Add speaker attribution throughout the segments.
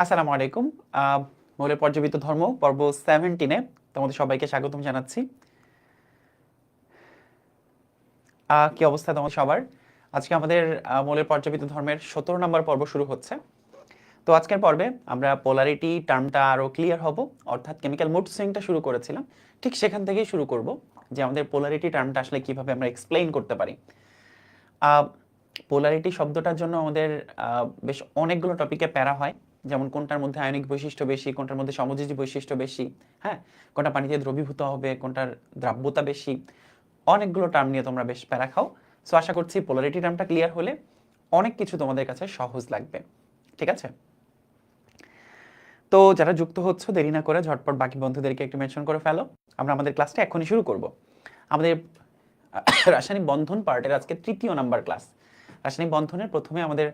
Speaker 1: আসসালামু আলাইকুম। মৌলের পর্যাবৃত্ত ধর্ম পর্ব 17-এ তোমাদের সবাইকে স্বাগতম জানাচ্ছি। কি অবস্থা তোমাদের সবার? আজকে আমাদের মৌলের পর্যাবৃত্ত ধর্মের 17 নম্বর পর্ব শুরু হচ্ছে। তো আজকের পর্বে আমরা পোলারিটি টার্মটা আরও ক্লিয়ার হব, অর্থাৎ কেমিক্যাল মুড সুইংটা শুরু করেছিলাম, ঠিক সেখান থেকেই শুরু করব যে আমাদের পোলারিটি টার্মটা আসলে কিভাবে আমরা এক্সপ্লেইন করতে পারি। পোলারিটি শব্দটার জন্য আমাদের বেশ অনেকগুলো টপিকে প্যারা হয়, যেমন কোনটার মধ্যে আয়নিক বৈশিষ্ট্য বেশি, কোনটার মধ্যে সমযোজী বৈশিষ্ট্য বেশি, হ্যাঁ, কোনটা পানিতে দ্রবীভূত হবে, কোনটার দ্রাব্যতা বেশি, অনেকগুলো টার্ম নিয়ে তোমরা বেশ প্যারা খাও। সো আশা করছি পোলারিটি টার্মটা ক্লিয়ার হলে অনেক কিছু তোমাদের কাছে সহজ লাগবে। ঠিক আছে, তো যারা যুক্ত হচ্ছে দেরি না করে ঝটপট বাকি বন্ধুদেরকে একটু মেনশন করে ফেলো। আমরা আমাদের ক্লাসটা এখনই শুরু করব। আমাদের রাসায়নিক বন্ধন পার্টের আজকে 3য় নাম্বার ক্লাস। রাসায়নিক বন্ধনের প্রথমে আমাদের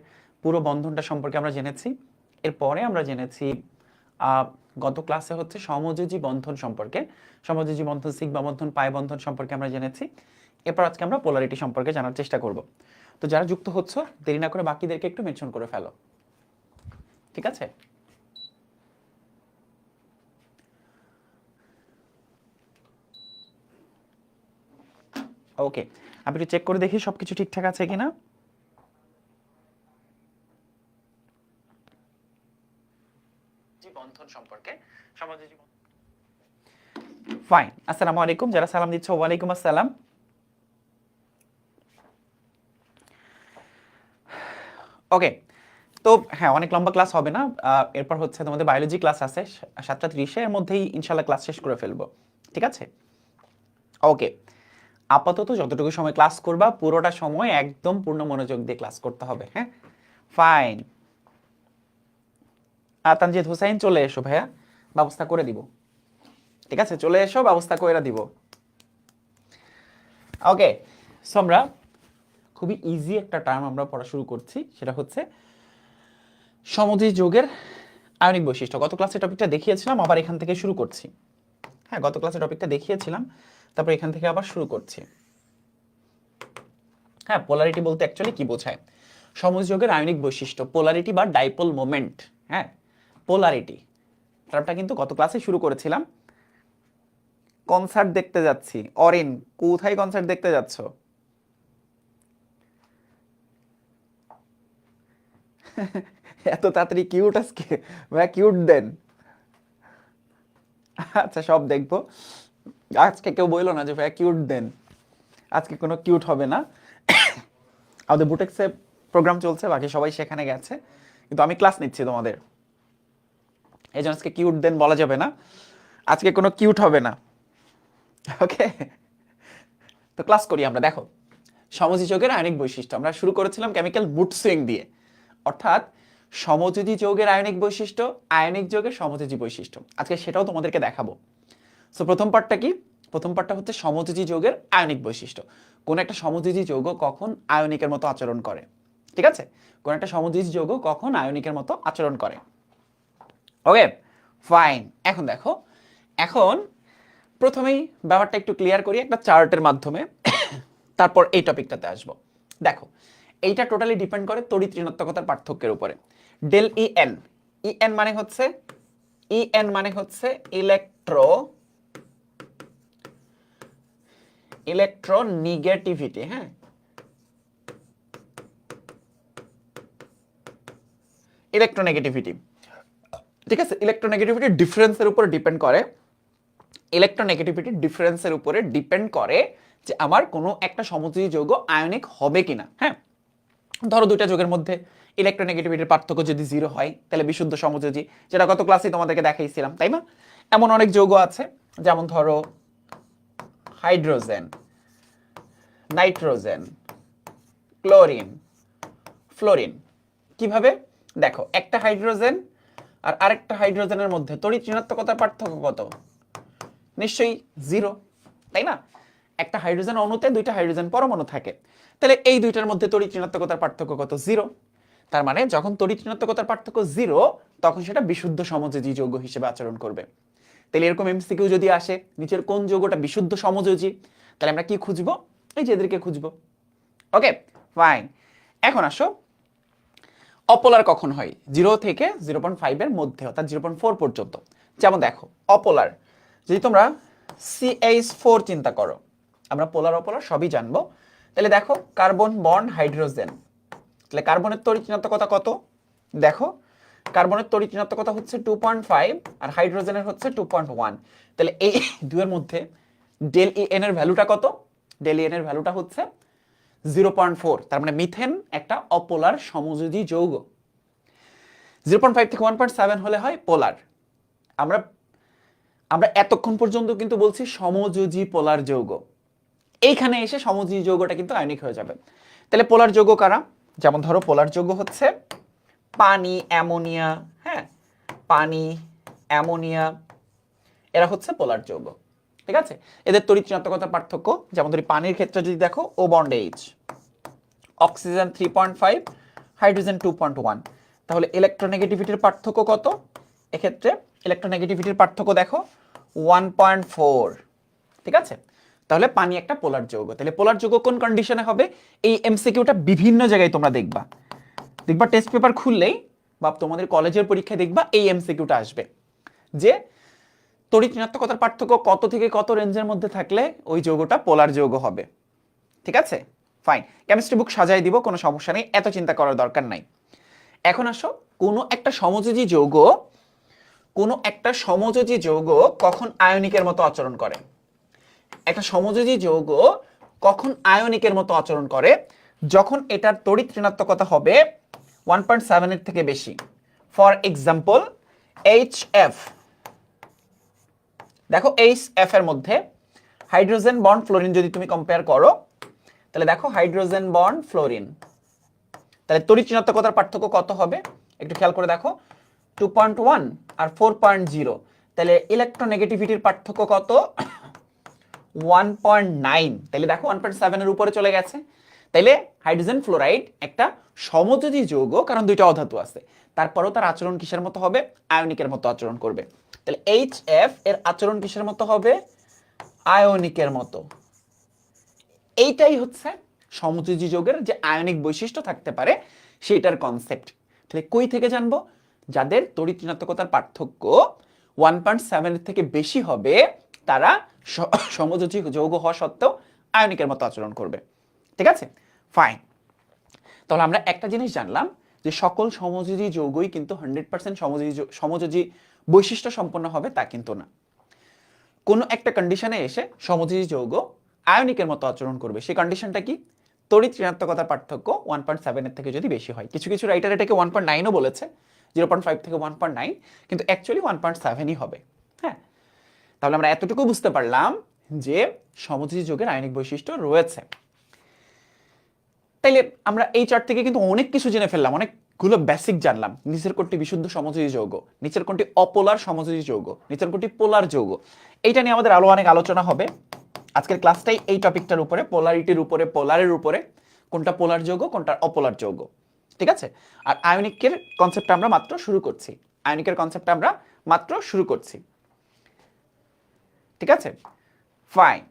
Speaker 1: পুরো বন্ধনটা সম্পর্কে আমরা জেনেছি, এরপরে আমরা জেনেছি গত ক্লাসে হচ্ছে সমযোজী বন্ধন সম্পর্কে, সমযোজী বন্ধন, সিগমা বন্ধন, পাই বন্ধন সম্পর্কে আমরা জেনেছি। এরপর আজকে আমরা পোলারিটি সম্পর্কে জানার চেষ্টা করব। তো যারা যুক্ত হচ্ছে দেরি না করে বাকিদেরকে একটু মেনশন করে ফেলো, ঠিক আছে? ওকে, আমি একটু চেক করে দেখি সবকিছু ঠিকঠাক আছে কিনা। বন্ধন সম্পর্কে সমযোজী ফাইন। আসসালামু আলাইকুম, যারা সালাম দিচ্ছ ওয়ালাইকুম আসসালাম। ওকে, তো হ্যাঁ, অনেক লম্বা ক্লাস হবে না। এরপর হচ্ছে তোমাদের বায়োলজি ক্লাস আছে 7:30, এর মধ্যেই ইনশাল্লাহ ক্লাস শেষ করে ফেলবো, ঠিক আছে? ওকে, আপাতত যতটুকু সময় ক্লাস করবা পুরোটা সময় একদম পূর্ণ মনোযোগ দিয়ে ক্লাস করতে হবে, হ্যাঁ? ফাইন। তানজিদ হোসাইন চলে এসো ভাইয়া, ব্যবস্থা করে দিব, ঠিক আছে? চলে এসো, ব্যবস্থা করে দিব। ওকে, সো আমরা খুবই ইজি একটা টার্ম আমরা পড়া শুরু করছি, সেটা হচ্ছে সমযোজী যৌগের আয়নিক বৈশিষ্ট্য। গত ক্লাসে টপিকটা দেখিয়েছিলাম, আবার এখান থেকে শুরু করছি। হ্যাঁ, গত ক্লাসে টপিকটা দেখিয়েছিলাম, তারপর এখান থেকে আবার শুরু করছি। হ্যাঁ, পোলারিটি বলতে অ্যাকচুয়ালি কি বোঝায়? সমযোজী যৌগের আয়নিক বৈশিষ্ট্য, পোলারিটি বা ডাইপোল মোমেন্ট। হ্যাঁ, পোলারিটি টার্মটা কিন্তু গত ক্লাসে শুরু করেছিলাম। কনসার্ট দেখতে যাচ্ছি। অরিন, কোথায় কনসার্ট দেখতে যাচ্ছ? এত তাড়াতাড়ি কিউট আজকে ভাইয়া, কিউট দেন। আচ্ছা, সব দেখবো। আজকে কেউ বললো না যে ভাইয়া কিউট দেন, আজকে কোনো কিউট হবে না। আমাদের বুটেক্সে প্রোগ্রাম চলছে, বাকি সবাই সেখানে গেছে, কিন্তু আমি ক্লাস নিচ্ছি তোমাদের, এই জন্য আজকে কিউট দেন বলা যাবে না, আজকে কোনো কিউট হবে না। ওকে, তো ক্লাস করি আমরা। দেখো, সমযোজী যৌগের আয়নিক বৈশিষ্ট্য আমরা শুরু করেছিলাম কেমিক্যাল মুড সুইং দিয়ে, অর্থাৎ সমযোজী যৌগের আয়নিক বৈশিষ্ট্য, আয়নিক যৌগের সমযোজী বৈশিষ্ট্য। আজকে সেটাও তোমাদেরকে দেখাবো। সো প্রথম পার্টটা কি? প্রথম পার্টটা হচ্ছে সমযোজী যৌগের আয়নিক বৈশিষ্ট্য। কোন একটা সমযোজী যৌগ কখন আয়নিকের মতো আচরণ করে, ঠিক আছে? কোন একটা সমযোজী যৌগ কখন আয়নিকের মতো আচরণ করে। ওকে, ফাইন। এখন দেখো, এখন প্রথমেই ব্যাপারটা একটু ক্লিয়ার করি একটা চার্টের মাধ্যমে, তারপর এই টপিকটাতে আসবো। দেখো, এইটা টোটালি ডিপেন্ড করে তড়িৎ ঋণাত্মকতার পার্থক্যের উপরে। Del E N, E N মানে হচ্ছে, ই এন মানে হচ্ছে ইলেকট্রোনেগেটিভিটি। হ্যাঁ, ইলেকট্রোনেগেটিভিটি, ঠিক আছে? ইলেকট্রোনেগেটিভিটি ডিফারেন্সের উপর ডিপেন্ড করে, ইলেকট্রোনেগেটিভিটি ডিফারেন্সের উপরে ডিপেন্ড করে যে আমার কোনো একটা সমযোজী যৌগ আয়নিক হবে কিনা। হ্যাঁ, ধরো দুইটা যৌগের মধ্যে ইলেকট্রোনেগেটিভিটির পার্থক্য যদি 0 হয় তাহলে বিশুদ্ধ সমযোজী, যেটা গত ক্লাসে তোমাদেরকে দেখাইছিলাম, তাই না? এমন অনেক যৌগ আছে, যেমন ধরো হাইড্রোজেন, নাইট্রোজেন, ক্লোরিন, ফ্লোরিন। কিভাবে? দেখো, একটা হাইড্রোজেন আর আরেকটা হাইড্রোজেনের মধ্যে তড়িৎ ঋণাত্মকতার পার্থক্য কত? নিশ্চয়ই 0, তাই না? একটা হাইড্রোজেন অণুতে দুইটা হাইড্রোজেন পরমাণু থাকে, তাহলে এই দুইটার মধ্যে তড়িৎ ঋণাত্মকতার পার্থক্য কত? 0। তার মানে যখন তড়িৎ ঋণাত্মকতার পার্থক্য 0, তখন সেটা বিশুদ্ধ সমযোজী যৌগ হিসেবে আচরণ করবে। তাহলে এরকম এমসিকিউ যদি আসে, নিচের কোন যৌগটা বিশুদ্ধ সমযোজী, তাহলে আমরা কি খুঁজবো? এই যে এদেরকে খুঁজবো। ওকে, ফাইন। এখন আসো, অপোলার কখন হয়? 0 থেকে 0.5 এর মধ্যে, অর্থাৎ 0.4 পর্যন্ত। যেমন দেখো অপোলার, যদি তোমরা CH4 চিন্তা করো, আমরা পোলার অপোলার সবই জানবো। তাহলে দেখো কার্বন বন্ড হাইড্রোজেন, তাহলে কার্বনের তড়িৎ ঋণাত্মকতা কত? দেখো কার্বনের তড়িৎ ঋণাত্মকতা হচ্ছে 2.5 আর হাইড্রোজেনের হচ্ছে 2.1। তাহলে এই দুয়ের মধ্যে ডেল EN এর ভ্যালুটা কত? ডেল EN এর ভ্যালুটা হচ্ছে 0.4। তার মানে মিথেন একটা অপোলার সমযোজী যৌগ। 0.5 থেকে 1.7 হলে হয় পোলার। আমরা আমরা এতক্ষণ পর্যন্ত কিন্তু বলছি সমযোজী পোলার যৌগ, এইখানে এসে সমযোজী যৌগটা কিন্তু আয়নিক হয়ে যাবে। তাহলে পোলার যৌগ কারা? যেমন ধরো পোলার যৌগ হচ্ছে পানি, অ্যামোনিয়া, হ্যাঁ পানি, অ্যামোনিয়া, এরা হচ্ছে পোলার যৌগ। ঠিক আছে, এদের তড়িৎ ঋণাত্মকতার পার্থক্য, যেমন ধরি পানির ক্ষেত্রে যদি দেখো ও বন্ড H, অক্সিজেন 3.5, হাইড্রোজেন 2.1। তাহলে ইলেকট্রোনেগেটিভিটির পার্থক্য কত? এক্ষেত্রে ইলেকট্রোনেগেটিভিটির পার্থক্য দেখো 1.4। ঠিক আছে, তাহলে পানি একটা পোলার যৌগ। তাহলে পোলার যৌগ কোন কন্ডিশনে হবে? এই এমসিকিউটা বিভিন্ন জায়গায় তোমরা দেখবা টেস্ট পেপার খুললেই বা তোমাদের কলেজের পরীক্ষায় দেখবা এই এমসিকিউটা আসবে যে তড়িৎ ঋণাত্মকতার পার্থক্য কত থেকে কত রেঞ্জের মধ্যে থাকলে ওই যৌগটা পোলার যৌগ হবে। ঠিক আছে, ফাইন। কেমিস্ট্রি বুক সাজাই দিব, কোনো সমস্যা নেই, এত চিন্তা করার দরকার নাই। এখন আসো, কোনো একটা সমযোজী যৌগ কখন আয়নিকের মতো আচরণ করে? একটা সমযোজী যৌগ কখন আয়নিকের মতো আচরণ করে? যখন এটার তড়িৎ ঋণাত্মকতা হবে 1.7 এর থেকে বেশি। ফর এক্সাম্পল HF, দেখো HF এর মধ্যে হাইড্রোজেন বন্ড ফ্লোরিন যদি তুমি কম্পেয়ার করো, তাহলে দেখো হাইড্রোজেন বন্ড ফ্লোরিন, তাহলে তড়িৎ ঋণাত্মকতার পার্থক্য কত হবে? একটু খেয়াল করে দেখো, 2.1 আর 4.0। তাহলে ইলেকট্রোনেগেটিভিটির পার্থক্য কত? 1.9। তাহলে দেখো 1.7 এর উপরে চলে গেছে। তাইলে হাইড্রোজেন ফ্লোরাইড একটা সমযোজী যৌগ, কারণ দুইটা অধাতু আছে, তারপরেও তার আচরণ কিসের মতো হবে? আয়নিকের মতো আচরণ করবে। তাহলে HF এর আচরণ কিসের মতো হবে? আয়নিকের মতো। এইটাই হচ্ছে সমযোজী যৌগের যে আয়নিক বৈশিষ্ট্য থাকতে পারে সেইটার কনসেপ্ট। তাহলে কই থেকে জানবো? যাদের তড়িৎ ঋণাত্মকতার পার্থক্য 1.7 এর থেকে বেশি হবে তারা সমযোজী যৌগ হওয়া সত্ত্বেও আয়নিকের মতো আচরণ করবে। ঠিক আছে, ফাইন। তাহলে আমরা একটা জিনিস জানলাম যে সকল সমযোজী যৌগই কিন্তু 100% সমযোজী বৈশিষ্ট্য সম্পন্ন হবে তা কিন্তু না। কোনো একটা কন্ডিশনে এসে সমযোজী যৌগ আয়নিকের মতো আচরণ করবে। সেই কন্ডিশনটা কি? তড়িৎ ঋণাত্মকতার পার্থক্য 1.7 এর থেকে যদি বেশি হয়। কিছু কিছু রাইটার এটাকে 1.9ও বলেছে, 0.5 থেকে 1.9, কিন্তু অ্যাকচুয়ালি 1.7ই হবে। হ্যাঁ, তাহলে আমরা এতটুকু বুঝতে পারলাম যে সমযোজী যৌগের আয়নিক বৈশিষ্ট্য রয়েছে। তাইলে আমরা এই চার্ট থেকে কিন্তু অনেক কিছু জেনে ফেললাম, অনেকগুলো বেসিক জানলাম। নিচের কোনটি বিশুদ্ধ সমযোজী যৌগ, নিচের কোনটি অপোলার সমযোজী যৌগ, নিচের কোনটি পোলার যৌগ, এইটা নিয়ে আমাদের আরো অনেক আলোচনা হবে। আজকের ক্লাসটাই এই টপিকটার উপরে, পোলারিটির উপরে, পোলারের উপরে, কোনটা পোলার যৌগ কোনটা অপোলার যৌগ। ঠিক আছে, আর আয়নিকের কনসেপ্টটা আমরা মাত্র শুরু করছি, ঠিক আছে, ফাইন,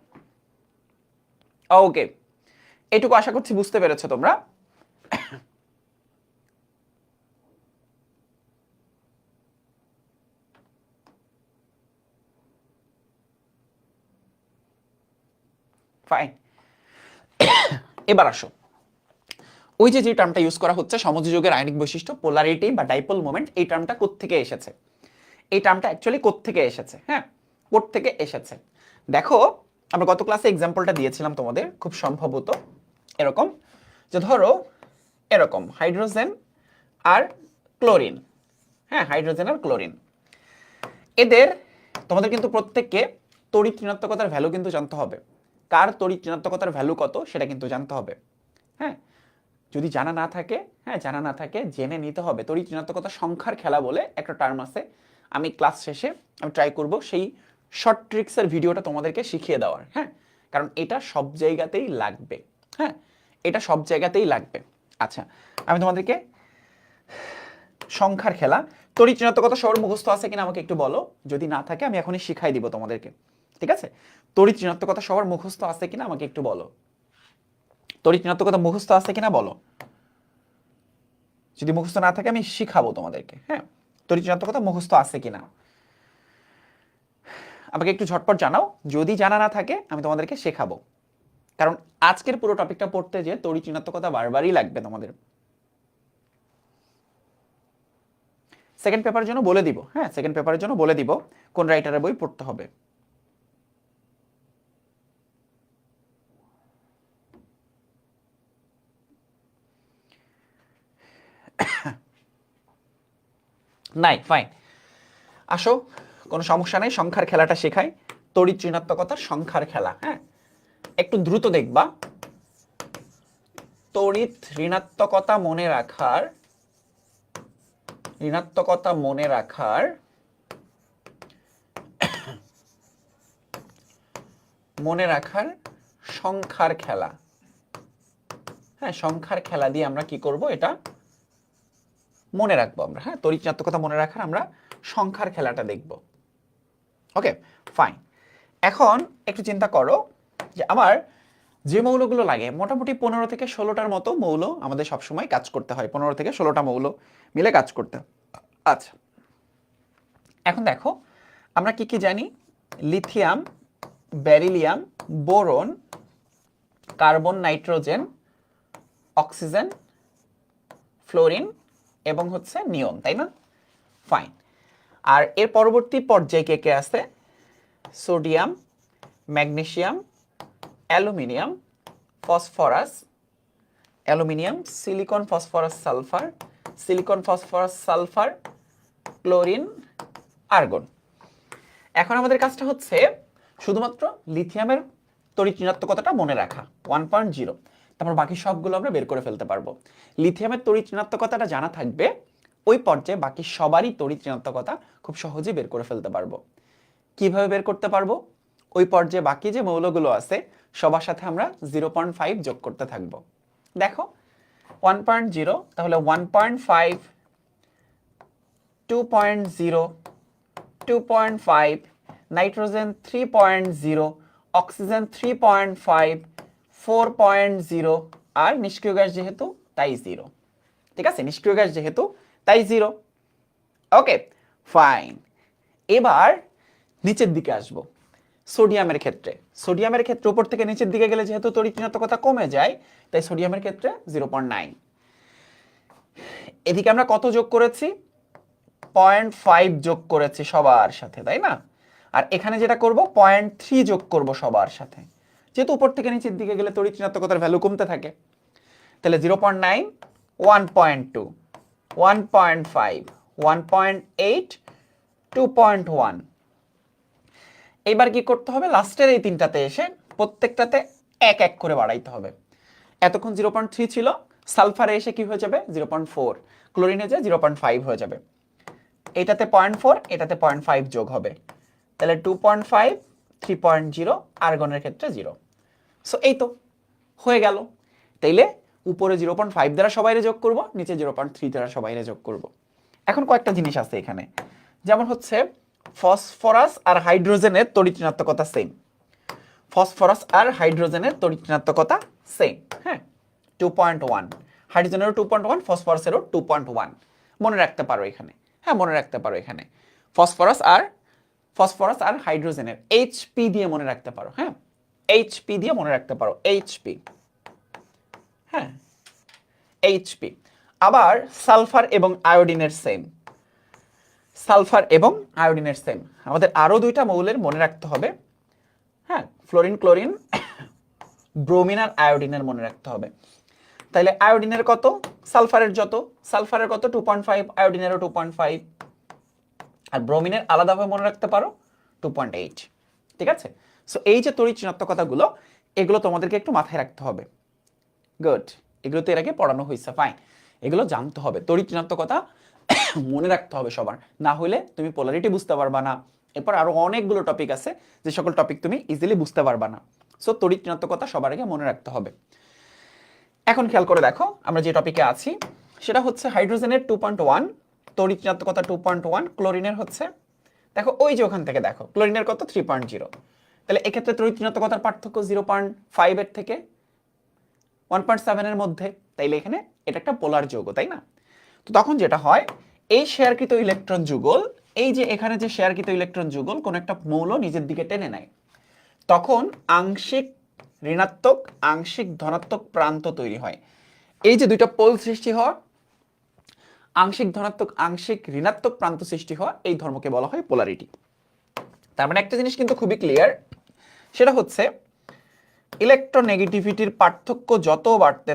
Speaker 1: ওকে। এইটুকু আশা করছি বুঝতে পেরেছো তোমরা। ফাইন, এবার আসো, ওই যে টার্মটা ইউজ করা হচ্ছে সমযোজী যৌগের আয়নিক বৈশিষ্ট্য, পোলারিটি বা ডাইপোল মোমেন্ট, এই টার্মটা কোত্থেকে এসেছে? এই টার্মটা অ্যাকচুয়ালি কোত্থেকে এসেছে? হ্যাঁ, কোত্থেকে এসেছে দেখো, আমরা গত ক্লাসে এক্সাম্পলটা দিয়েছিলাম তোমাদের, খুব সম্ভবত এরকম, যে ধরো এরকম হাইড্রোজেন আর ক্লোরিন, হ্যাঁ হাইড্রোজেন আর ক্লোরিন, এদের তোমাদের কিন্তু প্রত্যেককে তড়িৎ ঋণাত্মকতার ভ্যালু কিন্তু জানতে হবে। কার তড়িৎ ঋণাত্মকতার ভ্যালু কত সেটা কিন্তু জানতে হবে। হ্যাঁ, যদি জানা না থাকে জেনে নিতে হবে। তড়িৎ ঋণাত্মকতা সংখ্যার খেলা বলে একটা টার্ম আছে, আমি ক্লাস শেষে আমি ট্রাই করব সেই শর্ট ট্রিক্সের ভিডিওটা তোমাদেরকে শিখিয়ে দেওয়ার। হ্যাঁ, কারণ এটা সব জায়গাতেই লাগবে। হ্যাঁ, এটা সব জায়গাতেই লাগবে। আচ্ছা, আমি তোমাদেরকে সংখ্যার খেলা, তড়িৎ ঋণাত্মকতা সবার মুখস্থ আছে কিনা আমাকে একটু বলো, যদি না থাকে আমি এখনই শিখাই দিব তোমাদেরকে। ঠিক আছে, তড়িৎ ঋণাত্মকতা সবার মুখস্থ আছে কিনা আমাকে একটু বলো, তড়িৎ ঋণাত্মকতা মুখস্থ আছে কিনা বলো। যদি মুখস্থ না থাকে আমি শিখাবো তোমাদেরকে। হ্যাঁ, তড়িৎ ঋণাত্মকতা মুখস্থ আছে কিনা আমাকে একটু ঝটপট জানাও। যদি জানা না থাকে আমি তোমাদেরকে শেখাবো, কারণ আজকের পুরো টপিকটা পড়তে যে তড়িৎ ঋণাত্মকতা বারবারই লাগবে তোমাদের। সেকেন্ড পেপারের জন্য বলে দিব, হ্যাঁ সেকেন্ড পেপারের জন্য বলে দিব কোন রাইটারের বই পড়তে হবে। নাই, ফাইন, আসো, কোনো সমস্যা নেই, সংখ্যার খেলাটা শেখাই। তড়িৎ ঋণাত্মকতার সংখ্যার খেলা। হ্যাঁ, একটু দ্রুত দেখবা। তড়িৎ ঋণাত্মকতা মনে রাখার সংখ্যার খেলা। হ্যাঁ, সংখ্যার খেলা দিয়ে আমরা কি করব, এটা মনে রাখবো আমরা। হ্যাঁ, তড়িৎ ঋণাত্মকতা মনে রাখার আমরা সংখ্যার খেলাটা দেখব। ওকে, ফাইন। এখন একটু চিন্তা করো যে আমার যে মৌলগুলো লাগে, মোটামুটি 15 থেকে 16টার মতো মৌল আমাদের সবসময় কাজ করতে হয়, 15 থেকে 16টা মৌল মিলে কাজ করতে। আচ্ছা, এখন দেখো আমরা কি কি জানি। Lithium, beryllium, boron, carbon, nitrogen, oxygen, fluorine এবং হচ্ছে নিয়ন, তাই না? ফাইন। আর এর পরবর্তী পর্যায়ে কে কে আছে? Sodium, magnesium, aluminium, phosphorus, aluminium, silicon, phosphorus, sulphur, silicon, phosphorus, sulphur, chlorine, argon. এখন আমাদের কাজটা হচ্ছে শুধুমাত্র লিথিয়ামের তড়িৎ ঋণাত্মকতাটা মনে রাখা 1.0, তারপর বাকি সবগুলো আমরা বের করে ফেলতে পারবো। লিথিয়ামের তড়িৎ ঋণাত্মকতাটা জানা থাকবে, ওই পর্যায়ে বাকি সবারই তড়িৎ ঋণাত্মকতা খুব সহজেই বের করে ফেলতে পারবো। কিভাবে বের করতে পারবো? ওই পর্যায়ে বাকি যে মৌলগুলো আছে সবার সাথে আমরা 0.5 যোগ করতে থাকবো। দেখো 1.0, তাহলে 1.5, 2.0, 2.5, নাইট্রোজেন 3.0, অক্সিজেন 3.5, 4.0, আর নিষ্ক্রিয় গ্যাস যেহেতু তাই 0। ঠিক আছে, নিষ্ক্রিয় গ্যাস যেহেতু তাই 0। ওকে, ফাইন। এবার নিচের দিকে আসবো। সোডিয়ামের ক্ষেত্রে উপর থেকে নিচের দিকে গেলে যেহেতু তড়িৎ ঋণাত্মকতা কমে যায়, তাই সোডিয়ামের ক্ষেত্রে 0.9। এদিকে আমরা কত যোগ করেছি? 0.5 যোগ করেছি সবার সাথে, তাই না? আর এখানে যেটা করব 0.3 যোগ করব সবার সাথে, যেহেতু উপর থেকে নিচের দিকে গেলে তড়িৎ ঋণাত্মকতার ভ্যালু কমতে থাকে। তাহলে 0.9, 1.2, 1.5, 1.8, 2.1। এইবার কি করতে হবে? লাস্টের এই তিনটাতে এসে প্রত্যেকটাতে এক এক করে বাড়াইতে হবে। এতক্ষণ 0.3 ছিল, সালফারে এসে কি হয়ে যাবে? 0.4, ক্লোরিনে যে 0.5 হয়ে যাবে। এটাতে 0.4, এটাতে 0.5 যোগ হবে, তাহলে 2.5, 3.0, আর্গনের ক্ষেত্রে 0। সো এই তো হয়ে গেল। তাইলে উপরে 0.5 দ্বারা সবাইরে যোগ করব, নিচে 0.3 দ্বারা সবাইরে যোগ করব। এখন কয়েকটা জিনিস আছে এখানে, যেমন হচ্ছে ফসফরাস আর হাইড্রোজেনের তড়িৎ ঋণাত্মকতা সেম। ফসফরাস আর হাইড্রোজেনের তড়িৎ ঋণাত্মকতা সেম। হ্যাঁ, 2.1, হাইড্রোজেনেরও 2.1, ফসফরাসেরও 2.1। মনে রাখতে পারো এখানে। হ্যাঁ, মনে রাখতে পারো এখানে ফসফরাস আর হাইড্রোজেনের এইচপি দিয়ে মনে রাখতে পারো। হ্যাঁ, এইচপি দিয়ে মনে রাখতে পারো, এইচপি। হ্যাঁ, এইচপি। আবার সালফার এবং আয়োডিনের সেম, সালফার এবং আয়োডিনের সেম। আমাদের আরো দুইটা মৌলের মনে রাখতে হবে। হ্যাঁ, ফ্লোরিন, ক্লোরিন, ব্রোমিন আর আয়োডিনের মনে রাখতে হবে। তাহলে আয়োডিনের কত? সালফারের যত, সালফারের কত? 2.5, আয়োডিনেরও 2.5, আর ব্রোমিনের আলাদাভাবে মনে রাখতে পারো 2.8। ঠিক আছে, সো এই যে তড়িৎ ঋণাত্মকতাগুলো, এগুলো তোমাদেরকে একটু মাথায় রাখতে হবে। গুড, এগুলো তো এর আগে পড়ানো হয়েছে, ফাইন। এগুলো জানতে হবে, তড়িৎ ঋণাত্মকতা মনে রাখতে হবে সবার, না হলে তুমি পোলারিটি বুঝতে পারবা না। এরপর আরো অনেকগুলো টপিক আছে, যে সকল টপিক তুমি ইজিলি বুঝতে পারবা না। সো তড়িৎ ঋণাত্মকতা সবার আগে মনে রাখতে হবে। এখন খেয়াল করে দেখো আমরা যে টপিকে আছি সেটা হচ্ছে হাইড্রোজেনের 2.1, তড়িৎ ঋণাত্মকতা 2.1, ক্লোরিনের হচ্ছে, দেখো ওই যে ওখান থেকে দেখো ক্লোরিনের কত? 3.0। তাহলে এক্ষেত্রে তড়িৎ ঋণাত্মকতার পার্থক্য 0.5 এর থেকে 1.7 এর মধ্যে, তাইলে এখানে এটা একটা পোলার যৌগ, তাই না? তো তখন যেটা হয়, এই শেয়ারকৃত ইলেকট্রন যুগল, এই যে এখানে যে শেয়ারকৃত ইলেকট্রন যুগল কোন একটা মৌল নিজের দিকে টেনে নেয়, তখন আংশিক ঋণাত্মক আংশিক ধনাত্মক প্রান্ত তৈরি হয়। এই যে দুইটা পোল সৃষ্টি হওয়া, আংশিক ধনাত্মক আংশিক ঋণাত্মক প্রান্ত সৃষ্টি হওয়া, এই ধর্মকে বলা হয় পোলারিটি। তার মানে একটা জিনিস কিন্তু খুবই ক্লিয়ার, সেটা হচ্ছে ইলেকট্রোনেগেটিভিটির পার্থক্য যত বাড়তে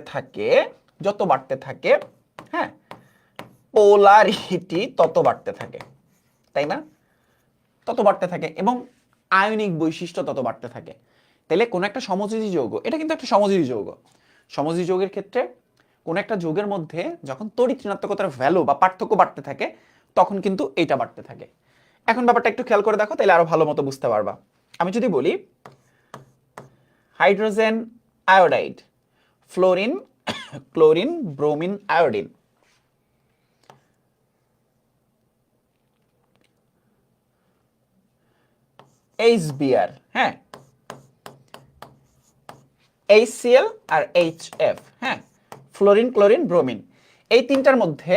Speaker 1: থাকে, হ্যাঁ, পোলারিটি তত বাড়তে থাকে, তাই না? তত বাড়তে থাকে এবং আয়নিক বৈশিষ্ট্য তত বাড়তে থাকে। তাহলে কোন একটা সমযোজী যৌগ, এটা কিন্তু একটা সমযোজী যৌগ, সমযোজী যৌগের ক্ষেত্রে কোন একটা যৌগের মধ্যে যখন তড়িৎ ঋণাত্মকতার ভ্যালু বা পার্থক্য বাড়তে থাকে, তখন কিন্তু এটা বাড়তে থাকে। এখন ব্যাপারটা একটু খেয়াল করে দেখো, তাহলে আরো ভালো মতো বুঝতে পারবা। আমি যদি বলি hydrogen iodide, fluorine, chlorine, bromine, iodine, HBr, হ্যাঁ, HCl আর HF, হ্যাঁ, ফ্লোরিন, ক্লোরিন, ব্রোমিন, এই তিনটার মধ্যে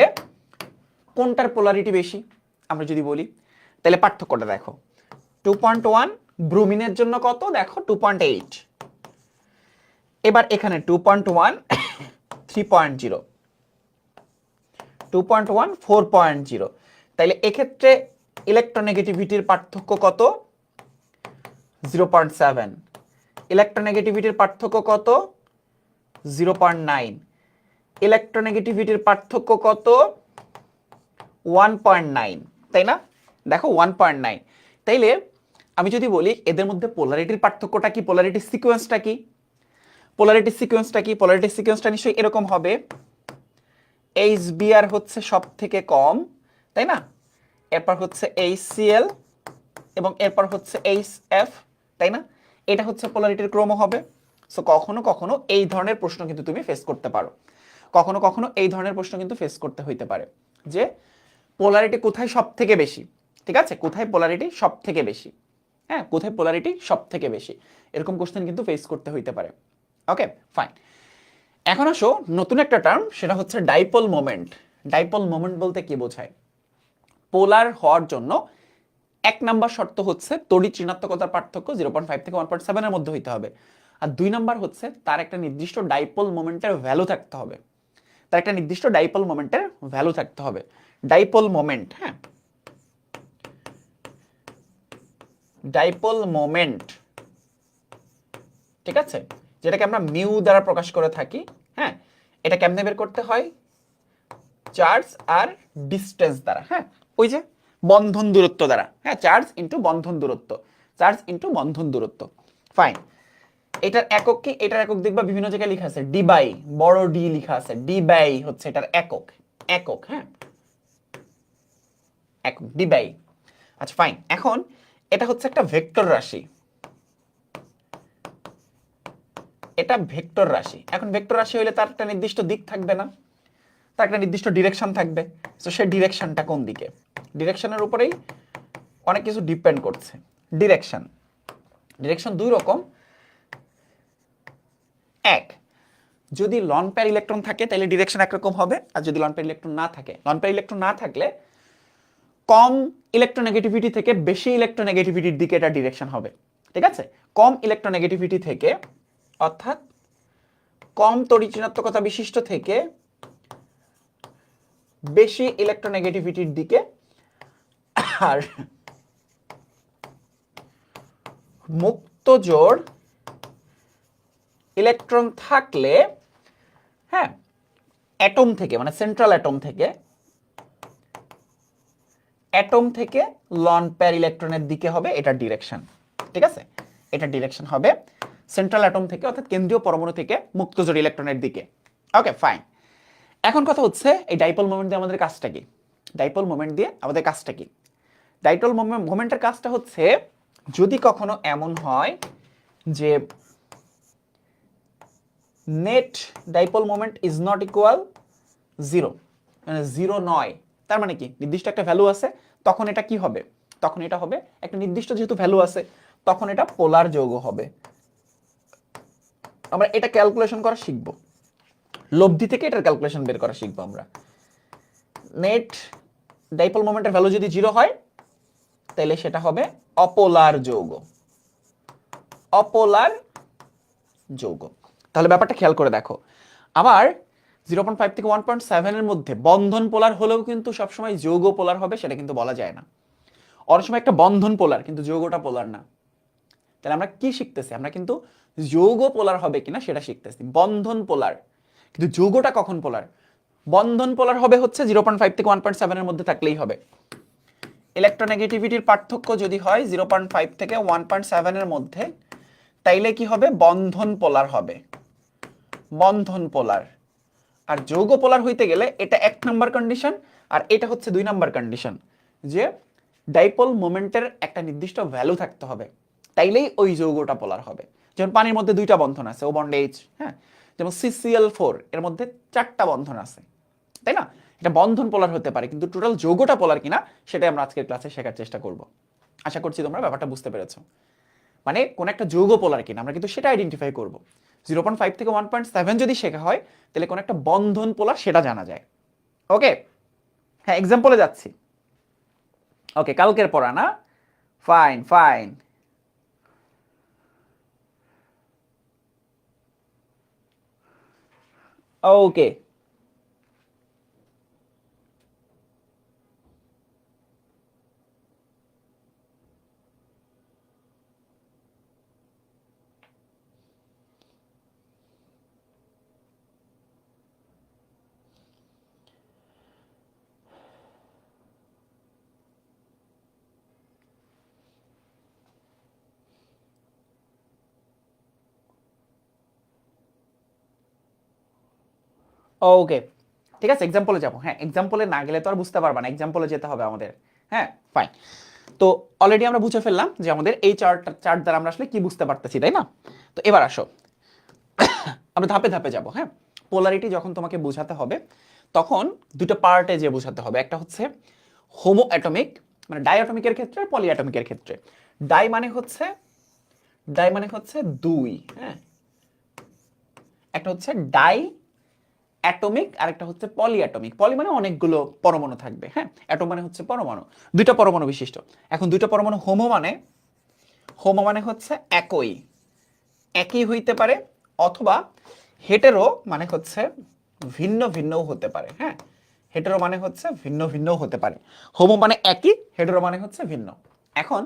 Speaker 1: কোনটার পোলারিটি বেশি আমরা যদি বলি, তাহলে পার্থক্যটা দেখো। 2.1 ব্রোমিনের জন্য কত দেখো, 2.8। এবার এখানে 2.1 3.0, 2.1 4.0, তাইলে এক্ষেত্রে ইলেকট্রোনেগেটিভিটির পার্থক্য কত, 0.7, ইলেকট্রোনেগেটিভিটির পার্থক্য কত, 0.9, ইলেকট্রোনেগেটিভিটির পার্থক্য কত, 1.9, তাই না? দেখো 1.9। তাইলে আমি যদি বলি এদের মধ্যে পোলারিটির পার্থক্যটা কি, পোলারিটির সিকোয়েন্সটা কি, পোলারিটির সিকোয়েন্সটা কি, পোলারিটির সিকোয়েন্সটা নিশ্চয়ই এরকম হবে, HBr হচ্ছে সব থেকে কম, তাই না? এরপর হচ্ছে HCl এবং এরপর হচ্ছে HF, তাই না? এটা হচ্ছে পোলারিটির ক্রম হবে। সো কখনো কখনো এই ধরনের প্রশ্ন কিন্তু তুমি ফেস করতে পারো, কখনো কখনো এই ধরনের প্রশ্ন কিন্তু ফেস করতে হইতে পারে যে পোলারিটি কোথায় সব থেকে বেশি, ঠিক আছে, কোথায় পোলারিটি সব থেকে বেশি, হ্যাঁ, কোথায় পোলারিটি সব থেকে বেশি, এরকম কোশ্চেন কিন্তু ফেস করতে হইতে পারে। ওকে ফাইন, এখন আসো নতুন একটা টার্ম, সেটা হচ্ছে ডাইপোল মোমেন্ট। ডাইপোল মোমেন্ট বলতে কি বোঝায়? পোলার হওয়ার জন্য এক নাম্বার শর্ত হচ্ছে তড়িৎ ঋণাত্মকতার পার্থক্য 0.5 থেকে 1.7 এর মধ্যে হইতে হবে, আর দুই নাম্বার হচ্ছে তার একটা নির্দিষ্ট ডাইপোল মোমেন্টের ভ্যালু থাকতে হবে, তার একটা নির্দিষ্ট ডাইপোল মোমেন্টের ভ্যালু থাকতে হবে। ডাইপোল মোমেন্ট, হ্যাঁ, ডাইপোল মোমেন্ট, ঠিক আছে, যেটাকে আমরা মিউ দ্বারা প্রকাশ করে থাকি, হ্যাঁ, এটা কেমনে বের করতে হয়, চার্জ আর ডিসটেন্স দ্বারা, হ্যাঁ, ওই যে বন্ধন দূরত্ব দ্বারা, হ্যাঁ, চার্জ ইনটু বন্ধন দূরত্ব, চার্জ ইনটু বন্ধন দূরত্ব। ফাইন, এটার একক কি, এটার একক দেখবা বিভিন্ন জায়গায় লেখা আছে ডি বাই, বড় ডি লেখা আছে, ডি বাই হচ্ছে এটার একক, একক, হ্যাঁ, একক, ডি বাই। আচ্ছা ফাইন, এখন এটা হচ্ছে একটা ভেক্টর রাশি, এটা ভেক্টর রাশি। এখন ভেক্টর রাশি হইলে তার একটা নির্দিষ্ট দিক থাকবে না, তার একটা নির্দিষ্ট ডিরেকশন থাকবে। তো সেই ডিরেকশনটা কোন দিকে, ডিরেকশনের উপরেই অনেক কিছু ডিপেন্ড করছে। ডিরেকশন, ডিরেকশন দুই রকম, এক, যদি লন পেয়ার ইলেকট্রন থাকে তাহলে ডিরেকশন একরকম হবে, আর যদি লন পেয়ার ইলেকট্রন না থাকে, লন পেয়ার ইলেকট্রন না থাকলে কম ইলেকট্রোনেগেটিভিটি থেকে বেশি ইলেকট্রোনেগেটিভিটির দিকে এটা ডিরেকশন হবে, ঠিক আছে, কম ইলেকট্রোনেগেটিভিটি থেকে, অর্থাৎ কম তড়িৎ ঋণাত্মকতা বিশিষ্ট থেকে বেশি ইলেকট্রোনেগেটিভিটির দিকে, আর মুক্ত জোড় ইলেকট্রন থাকলে, হ্যাঁ, অ্যাটম থেকে মানে সেন্ট্রাল অ্যাটম থেকে লন পেয়ার ইলেকট্রনের দিকে হবে এটা ডিরেকশন, ঠিক আছে, এটা ডিরেকশন হবে সেন্ট্রাল অ্যাটম থেকে, অর্থাৎ কেন্দ্রীয় পরমাণু থেকে মুক্ত জোড় ইলেকট্রনের দিকে। ওকে ফাইন, এখন কথা হচ্ছে এই ডাইপোল মোমেন্ট দিয়ে আমাদের কাজটা কি, ডাইপোল মোমেন্ট দিয়ে আমাদের কাজটা কি, ডাইপোল মোমেন্টের কাজটা হচ্ছে যদি কখনো এমন হয় যে net dipole moment is not equal 0, মানে 0 নয়, তার মানে কি নির্দিষ্ট একটা ভ্যালু আছে, তখন এটা কি হবে, তখন এটা হবে একটা নির্দিষ্ট যেহেতু ভ্যালু আছে তখন এটা পোলার যৌগ হবে। আমরা এটা ক্যালকুলেশন করা শিখবো, লব্ধি থেকে এটার ক্যালকুলেশন বের করা শিখবো আমরা। নেট ডাইপোল মোমেন্টের ভ্যালু যদি 0 হয় তাহলে সেটা হবে অপোলার যৌগ। অপোলার যৌগ। তাহলে ব্যাপারটা খেয়াল করে দেখো, আবার 0.5 থেকে 1.7 এর মধ্যে বন্ধন পোলার হলেও কিন্তু সবসময় যৌগ পোলার হবে সেটা কিন্তু বলা যায় না। অনেক সময় একটা বন্ধন পোলার কিন্তু যৌগটা পোলার না। তাহলে আমরা কি শিখতেছি? আমরা কিন্তু যৌগ পোলার হবে কিনা সেটা শিখতেছি। বন্ধন পোলার, কিন্তু যৌগটা কখন পোলার? বন্ধন পোলার হবে হচ্ছে 0.5 থেকে 1.7 এর মধ্যে থাকলেই হবে। ইলেকট্রোনেগেটিভিটির পার্থক্য যদি হয় 0.5 থেকে 1.7 এর মধ্যে, তাইলে কি হবে? বন্ধন পোলার হবে। বন্ধন পোলার। আর যৌগ পোলার হইতে গেলে এটা 1 নাম্বার কন্ডিশন আর এটা হচ্ছে 2 নাম্বার কন্ডিশন, যে ডাইপোল মোমেন্টের একটা নির্দিষ্ট ভ্যালু থাকতে হবে, তাইলেই ওই যৌগটা পোলার হবে। যেমন পানির মধ্যে 2টা বন্ধন আছে, ও বন্ড H, হ্যাঁ, যেমন CCl4 এর মধ্যে 4টা বন্ধন আছে, তাই না? এটা বন্ধন পোলার হতে পারে, কিন্তু টোটাল যৌগটা পোলার কিনা সেটাই আমরা আজকের ক্লাসে শেখার চেষ্টা করব। আশা করছি তোমরা ব্যাপারটা বুঝতে পেরেছো। মানে কোন একটা যৌগ পোলার কিনা আমরা কিন্তু সেটা আইডেন্টিফাই করব। 0.5 থেকে 1.7 যদি শেখা হয় তাহলে কোন একটা বন্ধন পোলার সেটা জানা যায়। ওকে, হ্যাঁ, এক্সাম্পলে যাচ্ছি। ওকে, কালকের পড়া না? Fine fine. ওকে, ওকে, ঠিক আছে, এক্সাম্পলে যাবো। হ্যাঁ, এক্সাম্পলে না গেলে তো আর বুঝতে পারবা না, এক্সাম্পলে যেতে হবে আমাদের। হ্যাঁ, ফাইন। তো অলরেডি আমরা বুঝে ফেললাম যে আমাদের এই চার্ট দ্বারা আমরা আসলে কি বুঝতে পারতেছি, তাই না? তো এবার আসো আমরা ধাপে ধাপে যাব। হ্যাঁ, পোলারিটি যখন তোমাকে বোঝাতে হবে তখন দুটো পার্টে যে বোঝাতে হবে। একটা হচ্ছে হোমো অ্যাটমিক, মানে ডাই অ্যাটমিকের ক্ষেত্রে, পলি অ্যাটমিকের ক্ষেত্রে। ডাই মানে হচ্ছে দুই, হ্যাঁ, একটা হচ্ছে ডাই অ্যাটমিক আর একটা হচ্ছে পলি অ্যাটমিক। পলি মানে অনেকগুলো পরমাণু থাকবে, হ্যাঁ, অ্যাটম মানে হচ্ছে পরমাণু, দুইটা পরমাণু বিশিষ্ট। এখন দুইটা পরমাণু হোমো মানে হচ্ছে একই হইতে পারে, অথবা হেটেরো মানে হচ্ছে ভিন্ন ভিন্নও হতে পারে। হ্যাঁ, হেটেরো মানে হচ্ছে ভিন্ন ভিন্নও হতে পারে। হোমো মানে একই, হেটেরো মানে হচ্ছে ভিন্ন। এখন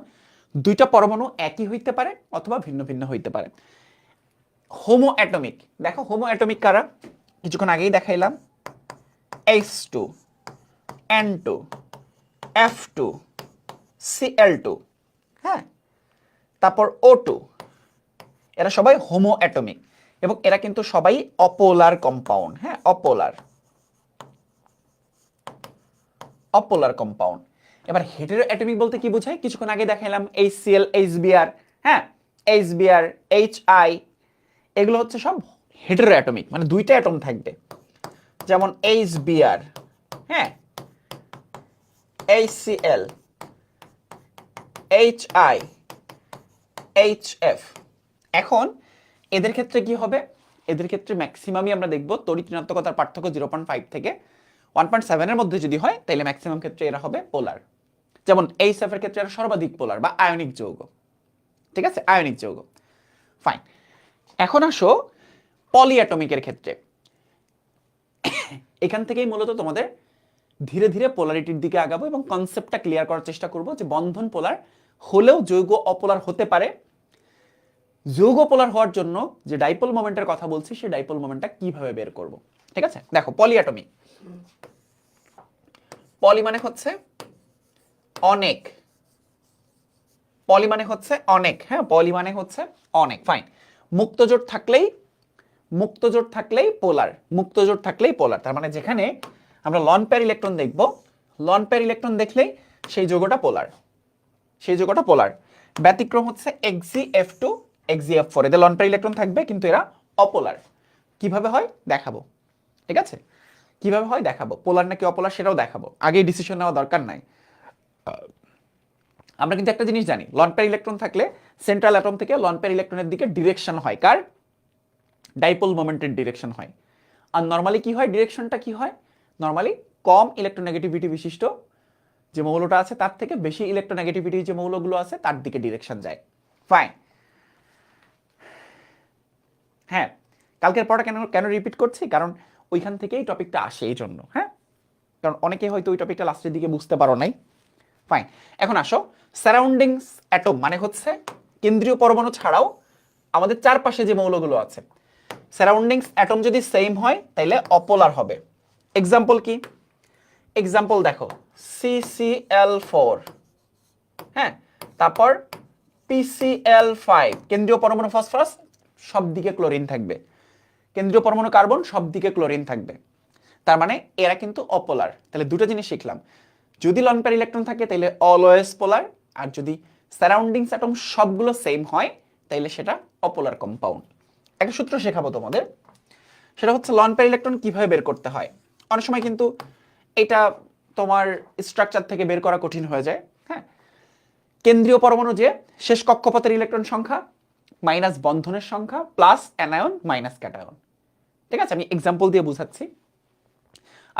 Speaker 1: দুইটা পরমাণু একই হইতে পারে অথবা ভিন্ন ভিন্ন হইতে পারে। হোমো অ্যাটমিক, দেখো হোমো অ্যাটমিক কারা? কিছুক্ষণ আগেই দেখাইলাম, H2, N2, F2, Cl2, হ্যাঁ, তারপর O2, এরা সবাই হোমো অ্যাটমিক এবং এরা কিন্তু সবাই অপোলার কম্পাউন্ড। হ্যাঁ, অপোলার কম্পাউন্ড। এবার হেটেরো অ্যাটমিক বলতে কি বোঝায়? কিছুক্ষণ আগে দেখাইলাম HCl, HBr, হ্যাঁ, HBr, HI, এগুলো হচ্ছে সব হেটেরো অ্যাটমিক, মানে দুইটা অ্যাটম থাকবে। যেমন HBr, হ্যাঁ, HCl, HI, HF। এখন এদের ক্ষেত্রে কি হবে? এদের ক্ষেত্রে ম্যাক্সিমামই আমরা দেখব তড়িৎ ঋণাত্মকতার পার্থক্য 0.5 থেকে 1.7 এর মধ্যে যদি হয় তাহলে ম্যাক্সিমাম ক্ষেত্রে এরা হবে পোলার। যেমন HF এর ক্ষেত্রে এরা সর্বাধিক পোলার বা আয়নিক যৌগ। ঠিক আছে, আয়নিক যৌগ। ফাইন। এখন আসো পলি অ্যাটমিকের ক্ষেত্রে। এখান থেকেই মূলত তোমাদের ধীরে ধীরে পোলারিটির দিকে আগাবো এবং কনসেপ্টটা ক্লিয়ার করার চেষ্টা করব যে বন্ধন পোলার হলেও যৌগ অপোলার হতে পারে। যৌগ পোলার হওয়ার জন্য যে ডাইপোল মোমেন্টের কথা বলছি সেই ডাইপোল মোমেন্টটা কিভাবে বের করব। ঠিক আছে, দেখো পলি অ্যাটমিক। পলি মানে হচ্ছে অনেক, পলি মানে হচ্ছে অনেক, হ্যাঁ, পলি মানে হচ্ছে অনেক। ফাইন। মুক্তজোট থাকলেই পোলার, তার মানে যেখানে আমরা লন পেয়ার ইলেকট্রন দেখব, লন পেয়ার ইলেকট্রন দেখলেই সেই যৌগটা পোলার। ব্যতিক্রম হচ্ছে Xgf2, Xgf4, এদের লন পেয়ার ইলেকট্রন থাকবে কিন্তু এরা অপোলার। কিভাবে হয় দেখাবো, ঠিক আছে, কিভাবে হয় দেখাবো, পোলার নাকি অপোলার সেটাও দেখাবো, আগে ডিসিশন নেওয়া দরকার নাই। আমরা কিন্তু একটা জিনিস জানি, লন পেয়ার ইলেকট্রন থাকলে সেন্ট্রাল অ্যাটম থেকে লন পেয়ার ইলেকট্রনের দিকে ডিরেকশন হয়, কার? ডাইপোল মোমেন্টের ডিরেকশন হয়। আর নরমালি কি হয়, ডিরেকশনটা কি হয়? নরমালি কম ইলেকট্রোনেগেটিভিটি বিশিষ্ট যে মৌলটা আছে তার থেকে বেশি ইলেকট্রোনেগেটিভিটি যে মৌলগুলো আছে তার দিকে ডিরেকশন যায়। ফাইন। হ্যাঁ, কালকের পড়া কেন কেন রিপিট করছি, কারণ ওইখান থেকেই টপিকটা আসে এই জন্য। হ্যাঁ, কারণ অনেকে হয়তো ওই টপিকটা লাস্টের দিকে বুঝতে পারো নাই। ফাইন, এখন আসো সারাউন্ডিংস অ্যাটম মানে হচ্ছে কেন্দ্রীয় পরমাণু ছাড়াও আমাদের চারপাশে যে মৌলগুলো আছে, সারাউন্ডিংস অ্যাটম যদি সেম হয় তাহলে অপোলার হবে। এক্সাম্পল কি? এক্সাম্পল দেখো CCl4, হ্যাঁ, তারপর PCl5, কেন্দ্রীয় পরমাণু ফসফরাস, সব দিকে ক্লোরিন থাকবে। কেন্দ্রীয় পরমাণু কার্বন, সব দিকে ক্লোরিন থাকবে। তার মানে এরা কিন্তু অপোলার। তাহলে দুটো জিনিস শিখলাম, যদি লন পেয়ার ইলেকট্রন থাকে তাহলে অলওয়েজ পোলার, আর যদি সারাউন্ডিংস অ্যাটম সবগুলো সেম হয় তাহলে সেটা অপোলার কম্পাউন্ড। একটা সূত্র শেখাবো তোমাদের, সেটা হচ্ছে লন পেয়ার ইলেকট্রন কিভাবে বের করতে হয়। অনেক সময় কিন্তু এটা তোমার স্ট্রাকচার থেকে বের করা কঠিন হয়ে যায়। হ্যাঁ, কেন্দ্রীয় পরমাণু যে শেষ কক্ষপথের ইলেকট্রন সংখ্যা মাইনাস বন্ধনের সংখ্যা প্লাস অ্যানায়ন মাইনাস ক্যাটায়ন। ঠিক আছে, আমি এক্সাম্পল দিয়ে বুঝাচ্ছি।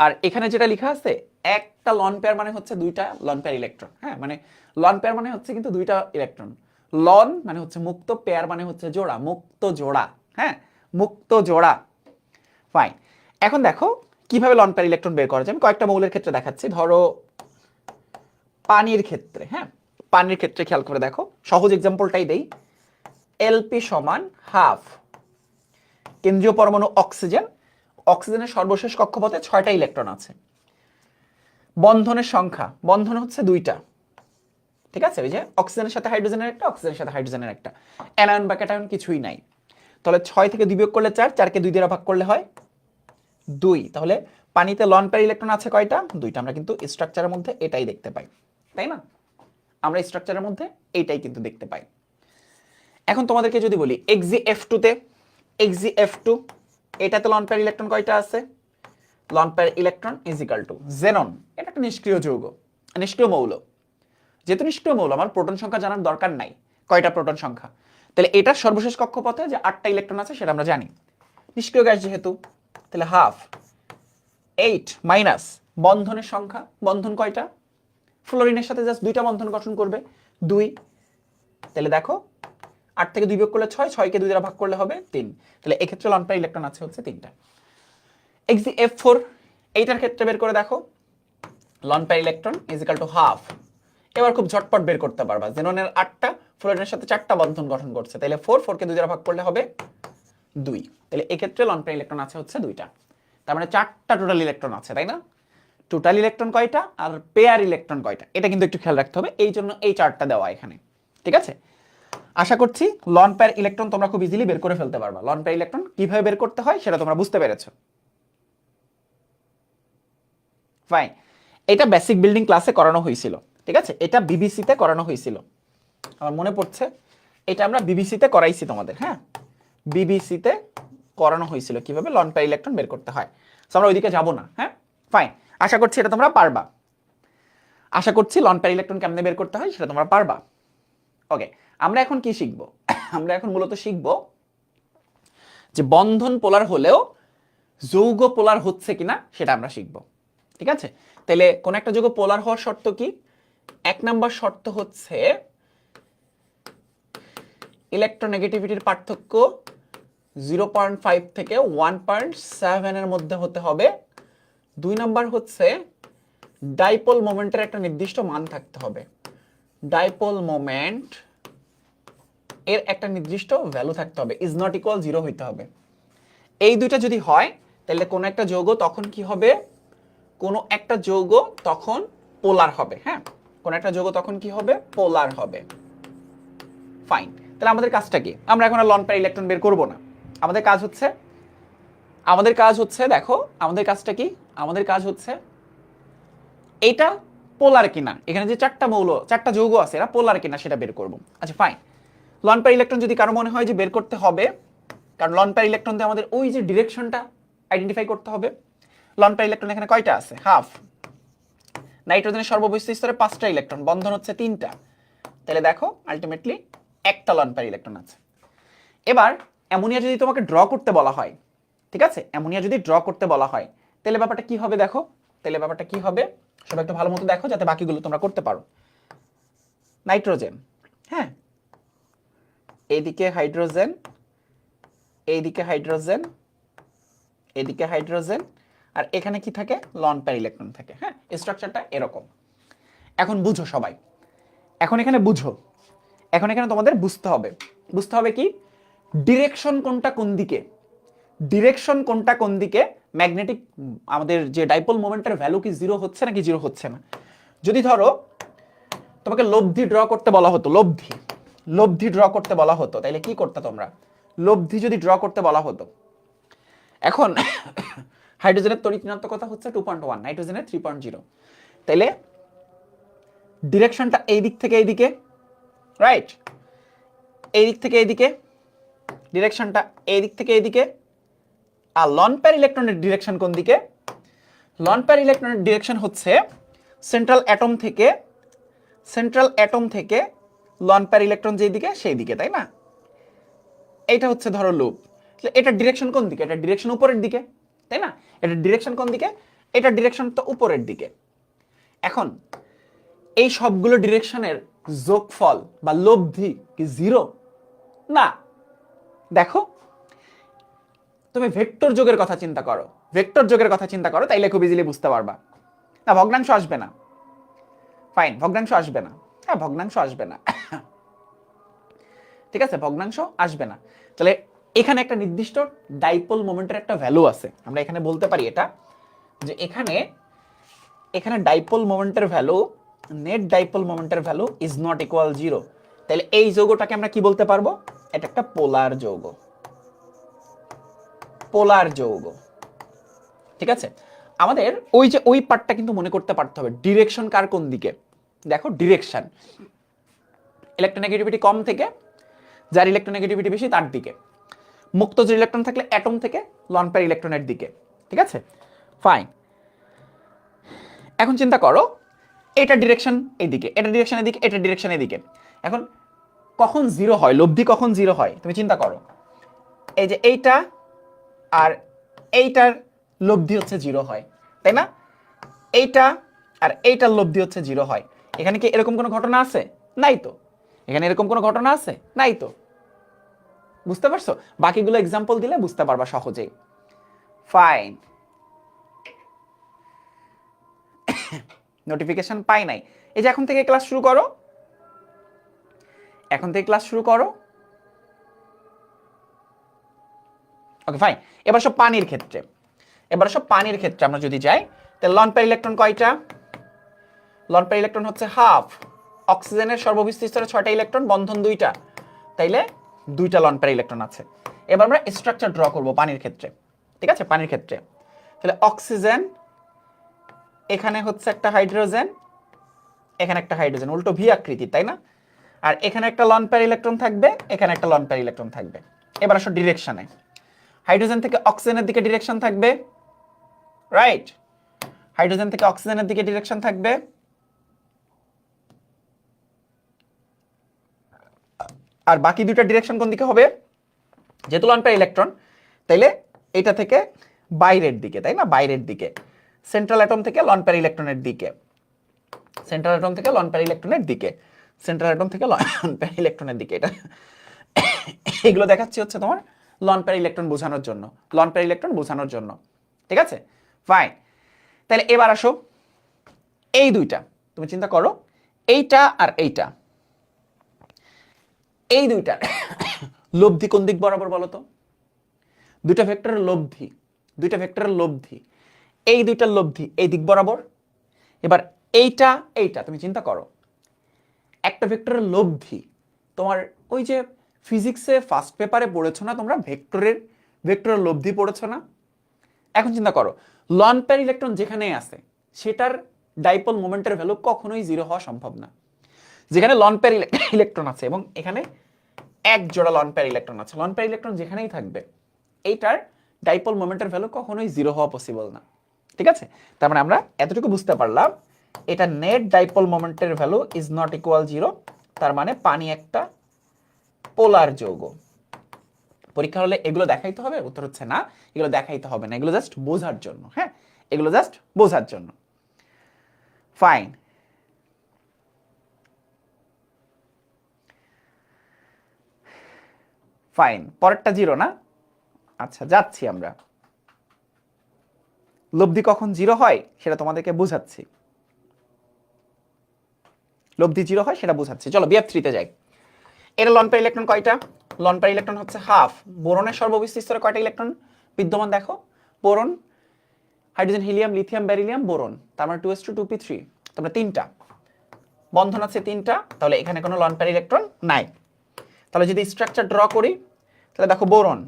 Speaker 1: আর এখানে যেটা লেখা আছে, একটা লন পেয়ার মানে হচ্ছে দুইটা লন পেয়ার ইলেকট্রন। হ্যাঁ, মানে লন পেয়ার মানে হচ্ছে কিন্তু দুইটা ইলেকট্রন। লন মানে হচ্ছে মুক্ত, পেয়ার মানে হচ্ছে জোড়া, মুক্ত জোড়া। হ্যাঁ, মুক্ত জোড়া। ফাইন, এখন দেখো কিভাবে লন পেয়ার ইলেকট্রন বের করা যায়। আমি কয়েকটা মৌলের ক্ষেত্রে দেখাচ্ছি। ধরো পানির ক্ষেত্রে, হ্যাঁ, পানির ক্ষেত্রে খেয়াল করে দেখো, সহজ এক্সাম্পলটাই দেই। LP সমান হাফ, কেন্দ্রীয় পরমাণু অক্সিজেন, অক্সিজেনের সর্বশেষ কক্ষপথে 6টা ইলেকট্রন আছে। বন্ধনের সংখ্যা, বন্ধন হচ্ছে দুইটা। ঠিক আছে, ওই যে অক্সিজেনের সাথে হাইড্রোজেনের একটা, অক্সিজেনের সাথে হাইড্রোজেনের একটা, অ্যানায়ন বা ক্যাটায়ন কিছুই নাই। তাহলে 6 থেকে 2 বিয়োগ করলে 4, 4কে 2 দিয়ে ভাগ করলে হয় 2। তাহলে পানিতে লন পেয়ার ইলেকট্রন আছে কয়টা? 2টা। আমরা কিন্তু স্ট্রাকচারের মধ্যে এটাই দেখতে পাই, তাই না? আমরা স্ট্রাকচারের মধ্যে এইটাই কিন্তু দেখতে পাই। এখন তোমাদেরকে যদি বলি Xgf2 তে, Xgf2 এটাতে লন পেয়ার ইলেকট্রন কয়টা আছে? Lone pair electron is equal to xenon. এটা একটা নিষ্ক্রিয় যৌগ, নিষ্ক্রিয় মৌল। যেহেতু নিষ্ক্রিয় মৌল, আমার প্রোটন সংখ্যা জানার দরকার নাই, কয়টা প্রোটন সংখ্যা। তাহলে এটার সর্বশেষ কক্ষপথে যে 8টা ইলেকট্রন আছে সেটা আমরা জানি। নিষ্ক্রিয় গ্যাস যেহেতু, তাহলে হাফ 8 মাইনাস বন্ধনের সংখ্যা, বন্ধন কয়টা? ফ্লোরিনের সাথে জাস্ট 2টা বন্ধন গঠন করবে, 2। তাহলে দেখো 8 থেকে 2 বিয়োগ করলে 6, 6কে 2 দ্বারা ভাগ করলে হবে 3। তাহলে এক্ষেত্রে লন পেয়ার ইলেকট্রন আছে হচ্ছে 3টা। Xgf4 এইটার ক্ষেত্রে বের করে দেখো, loan pair electron is equal to half. এবার খুব ঝটপট বের করতে পারবা, জেননের 8টা, ফ্লোরিনের সাথে 4টা বন্ধন গঠন করছে, তাহলে 4, 4কে 2 দ্বারা ভাগ করলে হবে 2। তাহলে এক্ষেত্রে লন পেয়ার ইলেকট্রন আছে হচ্ছে 2টা। তার মানে 4টা টোটাল ইলেকট্রন আছে, তাই না? টোটাল ইলেকট্রন কয়টা আর পেয়ার ইলেকট্রন কয়টা, এটা কিন্তু একটু খেয়াল রাখতে হবে, এই জন্য এই চার্টটা দেওয়া এখানে। ঠিক আছে, আশা করছি লন পেয়ার ইলেকট্রন তোমরা খুব ইজিলি বের করে ফেলতে পারবা। লন পেয়ার ইলেকট্রন কিভাবে বের করতে হয় সেটা তোমরা বুঝতে পেরেছো। ফাইন, এটা বেসিক বিল্ডিং ক্লাসে করানো হয়েছিল। ঠিক আছে, এটা বিবিসিতে করানো হয়েছিল, আমার মনে পড়ছে। এটা আমরা বিবিসিতে করাইছি তোমাদের। হ্যাঁ, বিবিসিতে করানো হয়েছিল কিভাবে লন পেয়ার ইলেকট্রন বের করতে হয়। সো আমরা ওইদিকে যাব না। হ্যাঁ, ফাইন, আশা করছি এটা তোমরা পারবা। আশা করছি লন পেয়ার ইলেকট্রন কেমনে বের করতে হয় সেটা তোমরা পারবা। ওকে, আমরা এখন কি শিখবো? আমরা এখন মূলত শিখবো যে বন্ধন পোলার হলেও যৌগ পোলার হচ্ছে কিনা সেটা আমরা শিখবো। ঠিক আছে, তাহলে কোন একটা যৌগ পোলার হওয়ার শর্ত কি? 1 নাম্বার শর্ত হচ্ছে ইলেকট্রোনেগেটিভিটির পার্থক্য 0.5 থেকে 1.7 এর মধ্যে হতে হবে। 2 নাম্বার হচ্ছে ডাইপোল মোমেন্টের একটা নির্দিষ্ট মান থাকতে হবে। ডাইপোল মোমেন্ট এর একটা নির্দিষ্ট ভ্যালু থাকতে হবে, ইজ নট ইকুয়াল 0 হইতে হবে। এই দুইটা যদি হয় তাহলে কোন একটা যৌগ তখন কি হবে? কোন একটা যৌগ তখন পোলার হবে। হ্যাঁ, কোন একটা যৌগ তখন কি হবে? পোলার হবে। ফাইন, তাহলে আমাদের কাজটা কি? আমরা এখন আর লন পেয়ার ইলেকট্রন বের করব না। আমাদের কাজ হচ্ছে দেখো, আমাদের কাজটা কি? আমাদের কাজ হচ্ছে এটা পোলার কিনা, এখানে যে 4টা মৌল 4টা যৌগ আছে এরা পোলার কিনা সেটা বের করব। আচ্ছা ফাইন, লন পেয়ার ইলেকট্রন যদি কারো মনে হয় যে বের করতে হবে, কারণ লন পেয়ার ইলেকট্রন দিয়ে আমাদের ওই যে ডিরেকশনটা আইডেন্টিফাই করতে হবে। লন পেয়ার ইলেকট্রন এখানে কয়টা আছে? হাফ। নাইট্রোজেনের সর্ববৈশিষ্ট্য স্তরে 5টা ইলেকট্রন, বন্ধন হচ্ছে 3টা। তাহলে দেখো আলটিমেটলি একটা লন পেয়ার ইলেকট্রন আছে। এবার অ্যামোনিয়া যদি তোমাকে ড্র করতে বলা হয়, ঠিক আছে, অ্যামোনিয়া যদি ড্র করতে বলা হয় তাহলে ব্যাপারটা কি হবে দেখো। তাহলে ব্যাপারটা কি হবে সবাই একটু ভালো মতো দেখো যাতে বাকিগুলো তোমরা করতে পারো। নাইট্রোজেন, হ্যাঁ, এইদিকে হাইড্রোজেন, এইদিকে হাইড্রোজেন, এদিকে হাইড্রোজেন, আর এখানে কি থাকে লন পেয়ার ইলেকট্রন থাকে। হ্যাঁ, স্ট্রাকচারটা এরকম। এখন বুঝো সবাই, এখন এখানে বুঝো, এখন এখানে তোমাদের বুঝতে হবে, বুঝতে হবে কি ডিরেকশন কোনটা কোন দিকে, ডিরেকশন কোনটা কোন দিকে, ম্যাগনেটিক আমাদের যে ডাইপোল মোমেন্টের ভ্যালু কি জিরো হচ্ছে নাকি জিরো হচ্ছে না। যদি ধরো তোমাকে লব্ধি ড্র করতে বলা হতো, লব্ধি, লব্ধি ড্র করতে বলা হতো, তাইলে কি করতে তোমরা, লব্ধি যদি ড্র করতে বলা হতো, এখন হাইড্রোজেনের তড়িৎ ঋণাত্মকতা হচ্ছে 2.1, নাইট্রোজেনের 3.0, তাইলে ডিরেকশনটা এই দিক থেকে এইদিকে, রাইট, এই দিক থেকে এইদিকে, ডিরেকশনটা এই দিক থেকে এইদিকে। আর লন পেয়ার ইলেকট্রনের ডিরেকশন কোন দিকে, লন পেয়ার ইলেকট্রনের ডিরেকশন হচ্ছে সেন্ট্রাল অ্যাটম থেকে, সেন্ট্রাল অ্যাটম থেকে লন পেয়ার ইলেকট্রন যেই দিকে সেই দিকে, তাই না। এইটা হচ্ছে ধরো লুপ, এটা ডিরেকশন কোন দিকে, এটা ডিরেকশন উপরের দিকে, তাই না। এটা ডিরেকশন কোন দিকে, এটা ডিরেকশন তো উপরের দিকে। এখন এই সবগুলো ডিরেকশনের যোগফল বা লব্ধি কি জিরো না। দেখো তুমি ভেক্টর যোগের কথা চিন্তা করো, ভেক্টর যোগের কথা চিন্তা করো, তাইলে খুব ইজিলি বুঝতে পারবা। না ভগ্নাংশ আসবে না, ফাইন, ভগ্নাংশ আসবে না, হ্যাঁ ভগ্নাংশ আসবে না, ঠিক আছে, ভগ্নাংশ আসবে না। তাহলে এখানে একটা নির্দিষ্ট ডাইপোল মোমেন্টের একটা ভ্যালু আছে, আমরা এখানে বলতে পারি এটা যে এখানে, এখানে ডাইপোল মোমেন্টের ভ্যালু, নেট ডাইপোল মোমেন্টের value is not equal zero. তাহলে এই যৌগটাকে আমরা কি বলতে পারবো, এটা একটা পোলার যৌগ, পোলার যৌগ, ঠিক আছে। আমাদের ওই যে ওই পার্টটা কিন্তু মনে করতে পারতে হবে, ডিরেকশন কার কোন দিকে। দেখো ডিরেকশন ইলেকট্রোনেগেটিভিটি কম থেকে যার ইলেকট্রোনেগেটিভিটি বেশি তার দিকে, মুক্ত যে ইলেকট্রন থাকলে অ্যাটম থেকে লন পেয়ার ইলেকট্রনের দিকে, ঠিক আছে, ফাইন। এখন চিন্তা করো এটা ডিরেকশন এইদিকে, এটা ডিরেকশন এদিকে, এটা ডিরেকশন এদিকে। এখন কখন জিরো হয়, লব্ধি কখন জিরো হয় তুমি চিন্তা করো, এই যে এইটা আর এইটার লব্ধি হচ্ছে জিরো হয়, তাই না। এইটা আর এইটার লব্ধি হচ্ছে জিরো হয়। এখানে কি এরকম কোনো ঘটনা আছে, নাই তো। এখানে এরকম কোনো ঘটনা আছে, নাই তো। বুঝতে পারছো, বাকিগুলো এক্সাম্পল দিলে বুঝতে পারবা সহজেই, ফাইন। নোটিফিকেশন পাই নাই, এই যে এখন থেকে ক্লাস শুরু করো, এখন থেকে ক্লাস শুরু করো, ওকে ফাইন। এবার সব পানির ক্ষেত্রে, এবার সব পানির ক্ষেত্রে আমরা যদি যাই, তাহলে লন পেয়ার ইলেকট্রন কয়টা, লন পেয়ার ইলেকট্রন হচ্ছে হাফ, অক্সিজেনের সর্ববিস্ত স্তরে 6টা ইলেকট্রন, বন্ধন 2টা, তাইলে 2টা লন পেয়ার ইলেকট্রন আছে। এবার আমরা স্ট্রাকচার ড্র করব পানির ক্ষেত্রে, ঠিক আছে, পানির ক্ষেত্রে। তাহলে অক্সিজেন, এখানে হচ্ছে একটা হাইড্রোজেন, এখানে একটা হাইড্রোজেন, উল্টো ভি আকৃতি, তাই না। আর এখানে একটা লন পেয়ার ইলেকট্রন থাকবে, এখানে একটা লন পেয়ার ইলেকট্রন থাকবে। এবার আসো ডিরেকশনে, হাইড্রোজেন থেকে অক্সিজেনের দিকে ডিরেকশন থাকবে, রাইট, হাইড্রোজেন থেকে অক্সিজেনের দিকে ডিরেকশন থাকবে, আর বাকি দুইটা ডিরেকশন কোন দিকে হবে, যেহেতু লন পেয়ার ইলেকট্রন তাইলে এটা থেকে বাইরের দিকে, তাই না, বাইরের দিকে, সেন্ট্রাল অ্যাটম থেকে লন পেয়ার ইলেকট্রনের দিকে, সেন্ট্রাল অ্যাটম থেকে লন পেয়ার ইলেকট্রনের দিকে, সেন্ট্রাল অ্যাটম থেকে লন পেয়ার ইলেকট্রনের দিকে। এটা এগুলো দেখাচ্ছি হচ্ছে তোমার লন পেয়ার ইলেকট্রন বোঝানোর জন্য, লন পেয়ার ইলেকট্রন বোঝানোর জন্য, ঠিক আছে, ফাইন। তাহলে এবার আসো এই দুইটা, তুমি চিন্তা করো এইটা আর এইটা, এই দুইটা লব্ধি কোন দিক বরাবর বলো তো, দুইটা ভেক্টরের লব্ধি, দুইটা ভেক্টরের লব্ধি, এই দুইটার লব্ধি এই দিক বরাবর। এবার এইটা এইটা তুমি চিন্তা করো, একটা ভেক্টরের লব্ধি তোমার ওই যে ফিজিক্সে ফার্স্ট পেপারে পড়েছো না তোমরা, ভেক্টরের ভেক্টরের লব্ধি পড়েছো না। এখন চিন্তা করো লন পেয়ার ইলেকট্রন যেখানে আছে সেটার ডাইপোল মোমেন্টের ভ্যালু কখনোই জিরো হওয়া সম্ভব না। যেখানে লন পেয়ার ইলেকট্রন আছে এবং এখানে এক জোড়া লন পেয়ার ইলেকট্রন আছে, লন পেয়ার ইলেকট্রন যেখানেই থাকবে এইটার ডাইপোল মোমেন্টের ভ্যালু কখনোই জিরো হওয়া পসিবল না, ঠিক আছে। তার মানে আমরা এতটুকু বুঝতে পারলাম, এটা নেট ডাইপোল মোমেন্টের value is not equal zero, তার মানে পানি একটা পোলার যৌগ। পরীক্ষা হলে এগুলো দেখাইতে হবে, উত্তর হচ্ছে না, এগুলো দেখাইতে হবে না, এগুলো জাস্ট বোঝার জন্য, হ্যাঁ, এগুলো জাস্ট বোঝার জন্য। ফাইন, ফাইন, পরেরটা 0 না? আচ্ছা, যাচ্ছি আমরা। লব্ধি কখন 0 হয় সেটা তোমাদেরকে বুঝাচ্ছি। লব্ধি 0 হয় সেটা বুঝাচ্ছি। চলো BF3 তে যাই। এর লন পেয়ার ইলেকট্রন কয়টা? লন পেয়ার ইলেকট্রন হচ্ছে হাফ। বোরনের সর্ববিস্তীর্ণ স্তরে কয়টা ইলেকট্রন বিদ্যমান দেখো? Boron, hydrogen, helium, lithium, beryllium, boron. তার মানে 2s2 2p3, তোমরা 3টা বন্ধন আছে 3টা, তাহলে এখানে কোনো লন পেয়ার ইলেকট্রন নাই। তাহলে যদি স্ট্রাকচার ড্র করি তাহলে দেখো বোরন,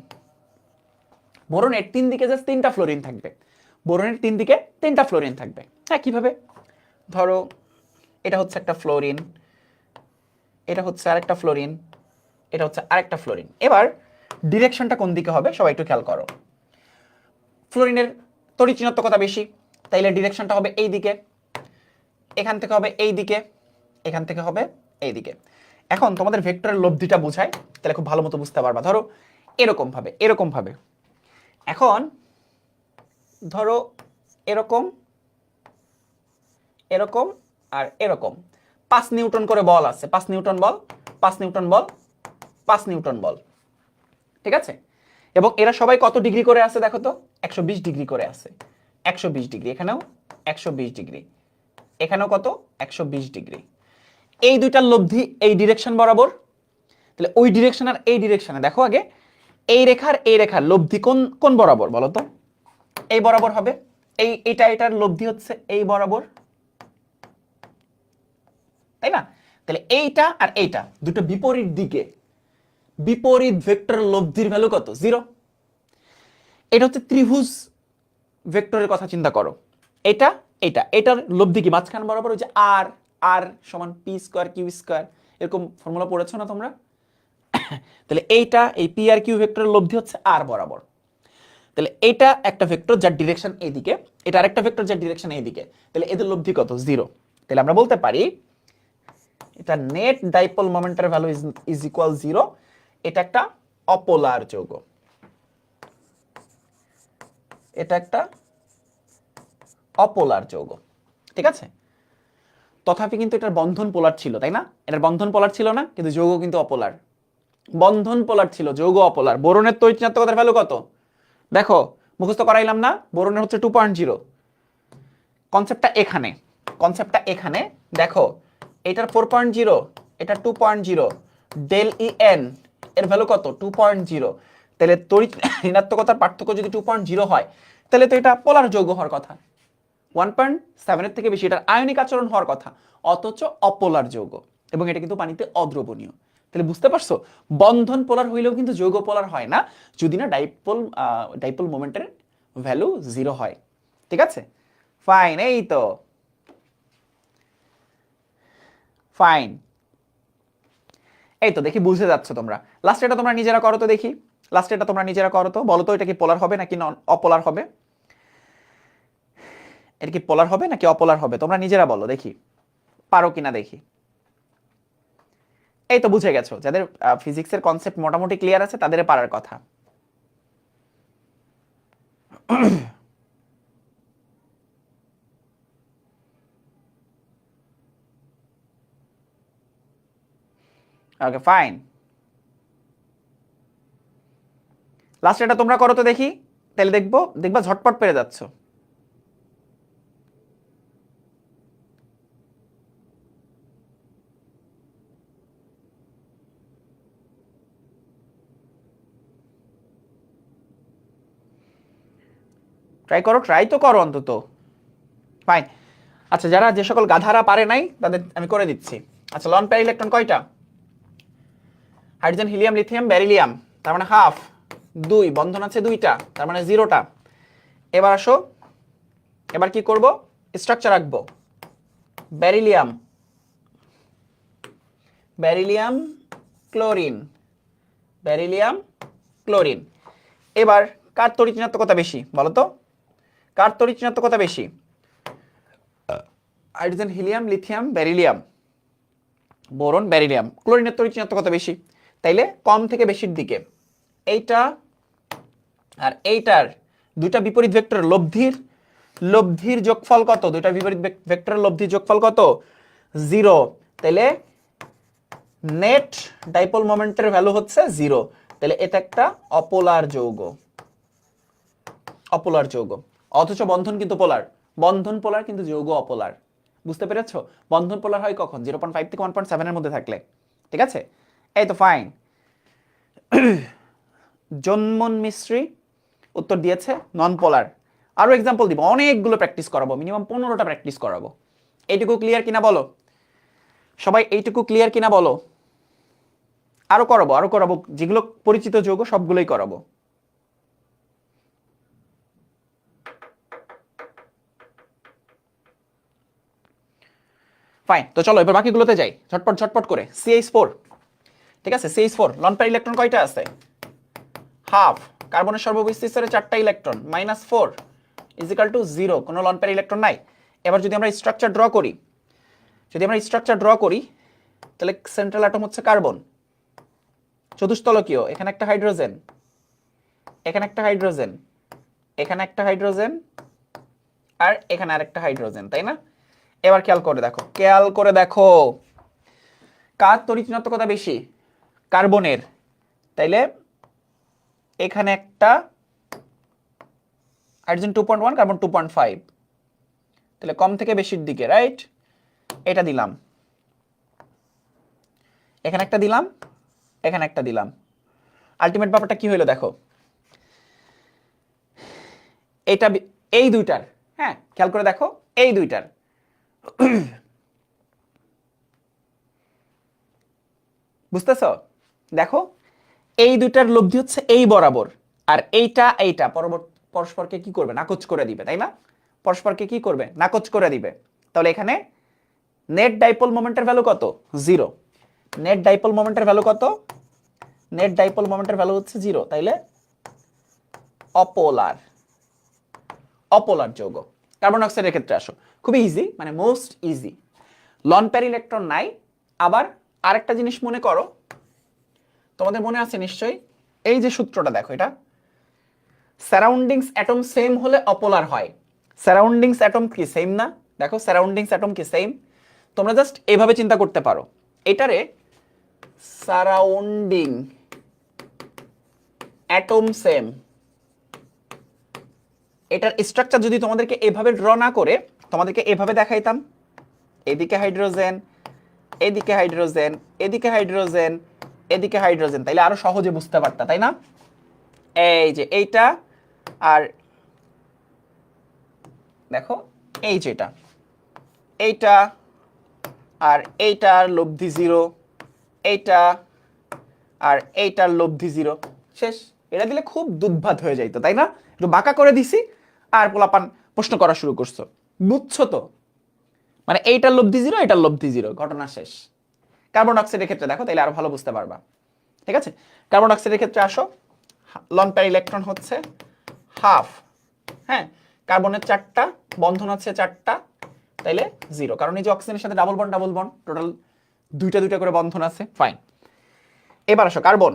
Speaker 1: বোরনের 3 দিকে জাস্ট 3টা ফ্লোরিন থাকবে। বোরনের 3 দিকে 3টা ফ্লোরিন থাকবে। হ্যাঁ, কিভাবে? ধরো এটা হচ্ছে একটা ফ্লোরিন, এটা হচ্ছে আরেকটা ফ্লোরিন, এটা হচ্ছে আরেকটা ফ্লোরিন। এবার ডিরেকশনটা কোন দিকে হবে সবাই একটু খেয়াল করো। ফ্লোরিনের তড়িৎ ঋণাত্মকতা বেশি, তাইলে ডিরেকশনটা হবে এই দিকে, এখান থেকে হবে এই দিকে, এখান থেকে হবে এই দিকে। এখন তোমাদের ভেক্টরের লব্ধিটা বোঝায়, তাহলে খুব ভালো মতো বুঝতে পারবা। ধরো এরকম ভাবে, এরকম ভাবে। এখন ধরো এরকম, এরকম আর এরকম 5 নিউটন করে বল আছে, 5 নিউটন বল, 5 নিউটন বল, 5 নিউটন বল, ঠিক আছে? এবং এরা সবাই কত ডিগ্রি করে আছে দেখো তো? 120 ডিগ্রি করে আছে। 120 ডিগ্রি, এখানেও 120 ডিগ্রি, এখানেও কত? 120 ডিগ্রি। এই দুইটার লব্ধি এই ডিরেকশন বরাবর। তাহলে ওই ডিরেকশন আর এই ডিরেকশনে দেখো আগে এই রেখার লব্ধি কোন কোন বরাবর বলো তো? এই বরাবর হবে। এটার লব্ধি হচ্ছে এই বরাবর, তাই না? তাহলে এইটা আর এইটা দুটো বিপরীত দিকে, বিপরীত ভেক্টর লব্ধির ভ্যালু কত? 0। এটা হচ্ছে ত্রিভুজ ভেক্টরের কথা চিন্তা করো। এটার লব্ধি কি মাঝখান বরাবর? ওই যে আর আর সমান পি স্কোয়ার কিউ স্কোয়ার, এরকম ফর্মুলা পড়েছো না তোমরা? তাহলে এইটা, এই পি আর কিউ ভেক্টরের লব্ধি হচ্ছে আর বরাবর। তাহলে এটা একটা ভেক্টর যার ডিরেকশন এইদিকে, এটা আরেকটা ভেক্টর যার ডিরেকশন এইদিকে। তাহলে এদের লব্ধি কত? 0। তাহলে আমরা বলতে পারি এটা নেট ডাইপোল মোমেন্টের ভ্যালু ইজ ইকুয়াল 0। এটা একটা অপোলার যৌগ, এটা একটা অপোলার যৌগ, ঠিক আছে? তথাপি কিন্তু এটার বন্ধন পোলার ছিল, তাই না? এটার বন্ধন পোলার ছিল না, কিন্তু যৌগ কিন্তু অপোলার। বন্ধন পোলার ছিল, যৌগ অপোলার। বোরনের তড়িৎ ঋণাত্মকতার ভ্যালু কত দেখো? মুখস্থ করাইলাম না? বোরনের হচ্ছে 2.0। কনসেপ্টটা এখানে, কনসেপ্টটা এখানে দেখো। এটার 4.0, এটা 2.0, ডেল ই এন এর ভ্যালু কত? 2.0। তাহলে তড়িৎ ঋণাত্মকতার পার্থক্য যদি 2.0 হয়, তাহলে তো এটা পোলার যৌগ হওয়ার কথা। 1.7 এর থেকে বেশি এটার আয়নিক আচরণ হওয়ার কথা, অথচ অপোলার যৌগ, এবং এটা কিন্তু পানিতে অদ্রবণীয়। তাহলে বুঝতে পারছো, বন্ধন পোলার হইলেও কিন্তু যৌগ পোলার হয় না, যদি না ডাইপোল মোমেন্টের ভ্যালু 0 হয়, ঠিক আছে? ফাইন, এই তো ফাইন, এই তো দেখি বুঝে যাচ্ছ তোমরা। লাস্ট এটা তোমরা নিজেরা করো তো দেখি, লাস্ট এটা তোমরা নিজেরা করো তো, বলো তো এটা কি পোলার হবে নাকি অপোলার হবে? এটা কি পোলার হবে নাকি অপোলার হবে? তোমরা নিজেরা বলো দেখি, পারো কিনা দেখি। এই তো বুঝে গেছো, যাদের ফিজিক্সের কনসেপ্ট মোটামুটি ক্লিয়ার আছে তাদের পারার কথা। ওকে ফাইন, লাস্ট এটা তোমরা করো তো দেখি, তাহলে দেখবা ঝটপট পেরে যাচ্ছ। ট্রাই করো, ট্রাই তো করো অন্তত। ফাইন, আচ্ছা যারা যে সকল গাধারা পারে নাই তাদের আমি করে দিচ্ছি। আচ্ছা, লন পেয়ার ইলেকট্রন কয়টা? হাইড্রোজেন, হিলিয়াম, লিথিয়াম, বেরিলিয়াম, তার মানে হাফ। 2 বন্ধন আছে 2টা, তার মানে 0টা। এবার আসো, এবার কি করব? স্ট্রাকচার রাখবো। Beryllium, beryllium, chlorine, beryllium, chlorine. এবার কার তড়িৎ ঋণাত্মকতা বেশি বলো তো? কার তড়িৎ ঋণাত্মকতা বেশি? Hydrogen, helium, lithium, beryllium, boron, beryllium. ক্লোরিনের তড়িৎ ঋণাত্মকতা বেশি, তাইলে কম থেকে বেশির দিকে। এইটা আর এইটার দুইটা বিপরীত ভেক্টর লব্ধির লব্ধির যোগফল কত? দুইটা বিপরীত ভেক্টরের লব্ধির যোগফল কত? 0। তাহলে নেট ডাইপোল মোমেন্টের ভ্যালু হচ্ছে 0। তাহলে এটা একটা অপোলার যৌগ। অপোলার যৌগ, অথচ বন্ধন কিন্তু পোলার। বন্ধন পোলার কিন্তু যৌগ অপোলার। বুঝতে পেরেছো? বন্ধন পোলার হয় কখন? 0.5 থেকে 1.7 এর মধ্যে থাকলে। ঠিক আছে, এই তো ফাইন। জন্মন মিস্ত্রি উত্তর দিয়েছে নন পোলার। আরো এক্সাম্পল দিব, অনেকগুলো প্র্যাকটিস করাবো, মিনিমাম 15টা প্র্যাকটিস করাবো। এইটুকু ক্লিয়ার কিনা বলো সবাই? এইটুকু ক্লিয়ার কিনা বলো? আরো করাবো, আরো করাবো, যেগুলো পরিচিত যৌগ সবগুলোই করাবো। ফাইন, তো চলো এবার বাকিগুলোতে যাই ঝটপট ঝটপট করে। CH4, ঠিক আছে, CH4 লন পেয়ার ইলেকট্রন কয়টা আছে? হাফ। কার্বনের সর্ববিস্তীর স্তরে 4টা ইলেকট্রন, -4 = 0, কোনো লন পেয়ার ইলেকট্রন নাই। এবার যদি আমরা স্ট্রাকচার ড্র করি, তাহলে সেন্ট্রাল অ্যাটম হচ্ছে কার্বন, চতুস্তলকীয়, এখানে একটা হাইড্রোজেন, এখানে একটা হাইড্রোজেন, এখানে একটা হাইড্রোজেন, আর এখানে আরেকটা হাইড্রোজেন, তাই না? এবার খেয়াল করে দেখো কার তড়িৎ ঋণাত্মকতা বেশি? কার্বনের। তাইলে এখানে একটা হাইড্রোজেন 2.1, কার্বন 2.5, তাহলে কম থেকে বেশির দিকে, রাইট? এটা দিলাম, এখানে একটা দিলাম, এখানে একটা দিলাম। আলটিমেট ব্যাপারটা কি হইলো দেখো, এটা এই দুইটার, হ্যাঁ খেয়াল করে দেখো, এই দুইটার বুঝতেছ? দেখো এই দুইটার লব্ধি হচ্ছে এই বরাবর, আর এইটা পরস্পরকে কি করবে? নাকচ করে দিবে, তাই না? পরস্পরকে কি করবে? নাকচ করে দিবে। তাহলে এখানে নেট ডাইপোল মোমেন্টের ভ্যালু কত? 0। নেট ডাইপোল মোমেন্টের ভ্যালু কত? নেট ডাইপোল মোমেন্টের ভ্যালু হচ্ছে 0। তাইলে অপোলার, অপোলার যৌগ। কার্বন ডাইঅক্সাইডের ক্ষেত্রে আসো, খুবই ইজি, মানে most easy. Loan pair electron নাই। আবার আরেকটা জিনিস মনে করো, তোমাদের মনে আছে নিশ্চয়ই, এই যে সূত্রটা দেখো, এটা সারাউন্ডিংস অ্যাটম সেম হলে অপোলার হয়। সারাউন্ডিংস অ্যাটম কি সেম না? দেখো সারাউন্ডিংস অ্যাটম কি সেম? তোমরা জাস্ট এভাবে চিন্তা করতে পারো, এটারে সারাউন্ডিং অ্যাটম সেম, এটার স্ট্রাকচার যদি তোমাদেরকে এভাবে ড্র না করে তোমাদেরকে এভাবে দেখাইতাম, এদিকে হাইড্রোজেন, এদিকে হাইড্রোজেন, এদিকে হাইড্রোজেন, এদিকে হাইড্রোজেন, তাইলে আরো সহজে বুঝতে পারতা, তাই না? এই যে এইটা, আর দেখো এই যেটা, এইটা আর এইটার লব্ধি 0, এইটা আর এইটার লব্ধি 0, শেষ। এটা দিলে খুব দুধভাত হয়ে যাইতো, তাই না? একটু বাঁকা করে দিছি আর পোলাপান প্রশ্ন করা শুরু করছো, বুঝছো তো? মানে এইটার লব্ধি 0, এটার লব্ধি 0, ঘটনা শেষ। কার্বন ডাইঅক্সাইডের ক্ষেত্রে দেখো, তাইলে আরো ভালো বুঝতে পারবা। ঠিক আছে, কার্বন ডাইঅক্সাইডের ক্ষেত্রে আসো, লন পেয়ার ইলেকট্রন হচ্ছে হাফ, হ্যাঁ, কার্বনের 4টা বন্ধন আছে, 4টা, তাইলে 0, কারণ এই যে অক্সিজেনের সাথে ডাবল বন্ড টোটাল দুইটা করে বন্ধন আছে, ফাইন। এবার আসো carbon,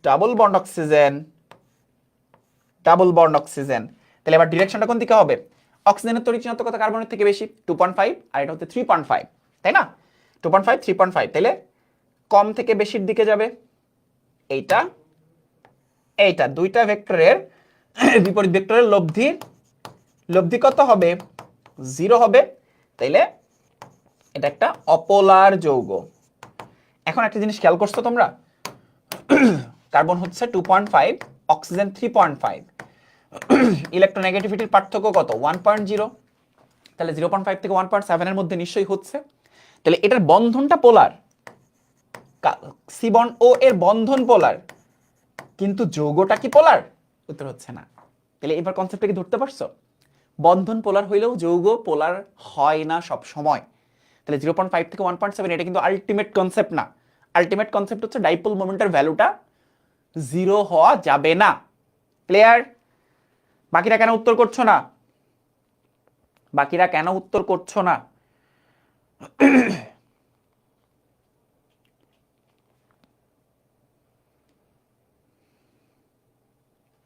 Speaker 1: double bond oxygen, double bond oxygen, তাহলে এবার ডিরেকশনটা কোন দিকে হবে? অক্সিজেনের তড়িৎ ঋণাত্মকতা কার্বনের থেকে বেশি, 2.5, আর এটা হচ্ছে 3.5, তাই না? 2.5, 3.5, তাইলে কম থেকে বেশির দিকে যাবে। এইটা এইটা দুইটা ভেক্টরের বিপরীত ভেক্টরের লব্ধি কত হবে? 0 হবে। তাইলে এটা একটা অপোলার যৌগ। এখন একটা জিনিস খেয়াল করছো তোমরা, কার্বন হচ্ছে 2.5, অক্সিজেন 3.5, ইলেকট্রোনেগেটিভিটির পার্থক্য কত? 1.0, তাহলে 0.5 থেকে 1.7 এর মধ্যে নিশ্চয়ই হচ্ছে। তাহলে এটার বন্ধনটা পোলার, সি বন্ড ও এর বন্ধন পোলার, কিন্তু যৌগটা কি পোলার? উত্তর হচ্ছে না। তাহলে এবার কনসেপ্টটা কি ধরতে পারছো? বন্ধন পোলার হইলেও যৌগ পোলার হয় না সব সময়। তাহলে 0.5 থেকে 1.7 এটা কিন্তু আলটিমেট কনসেপ্ট না। আলটিমেট কনসেপ্ট হচ্ছে ডাইপোল মোমেন্টের ভ্যালুটা 0 হওয়া যাবে না। ক্লিয়ার? বাকিরা কেন উত্তর করছো না? বাকিরা কেন উত্তর করছো না?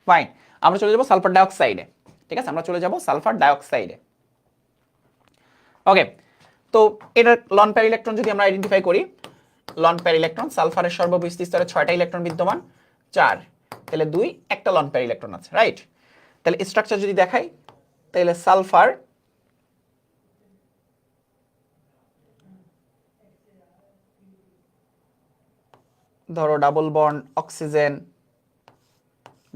Speaker 1: ফাইন, আমরা চলে যাবো সালফার ডাইঅক্সাইডে। ঠিক আছে, আমরা চলে যাব সালফার ডাইঅক্সাইডে। ওকে, তো এটার লন পেয়ার ইলেকট্রন যদি আমরা আইডেন্টিফাই করি, লন পেয়ার ইলেকট্রন, সালফারের সর্ববৃহৎ স্তরে 6টা ইলেকট্রন বিদ্যমান, 4, তাহলে 2, একটা লন পেয়ার ইলেকট্রন আছে, রাইট? তাহলে স্ট্রাকচার যদি দেখাই, তাহলে সালফার ধরো double bond oxygen,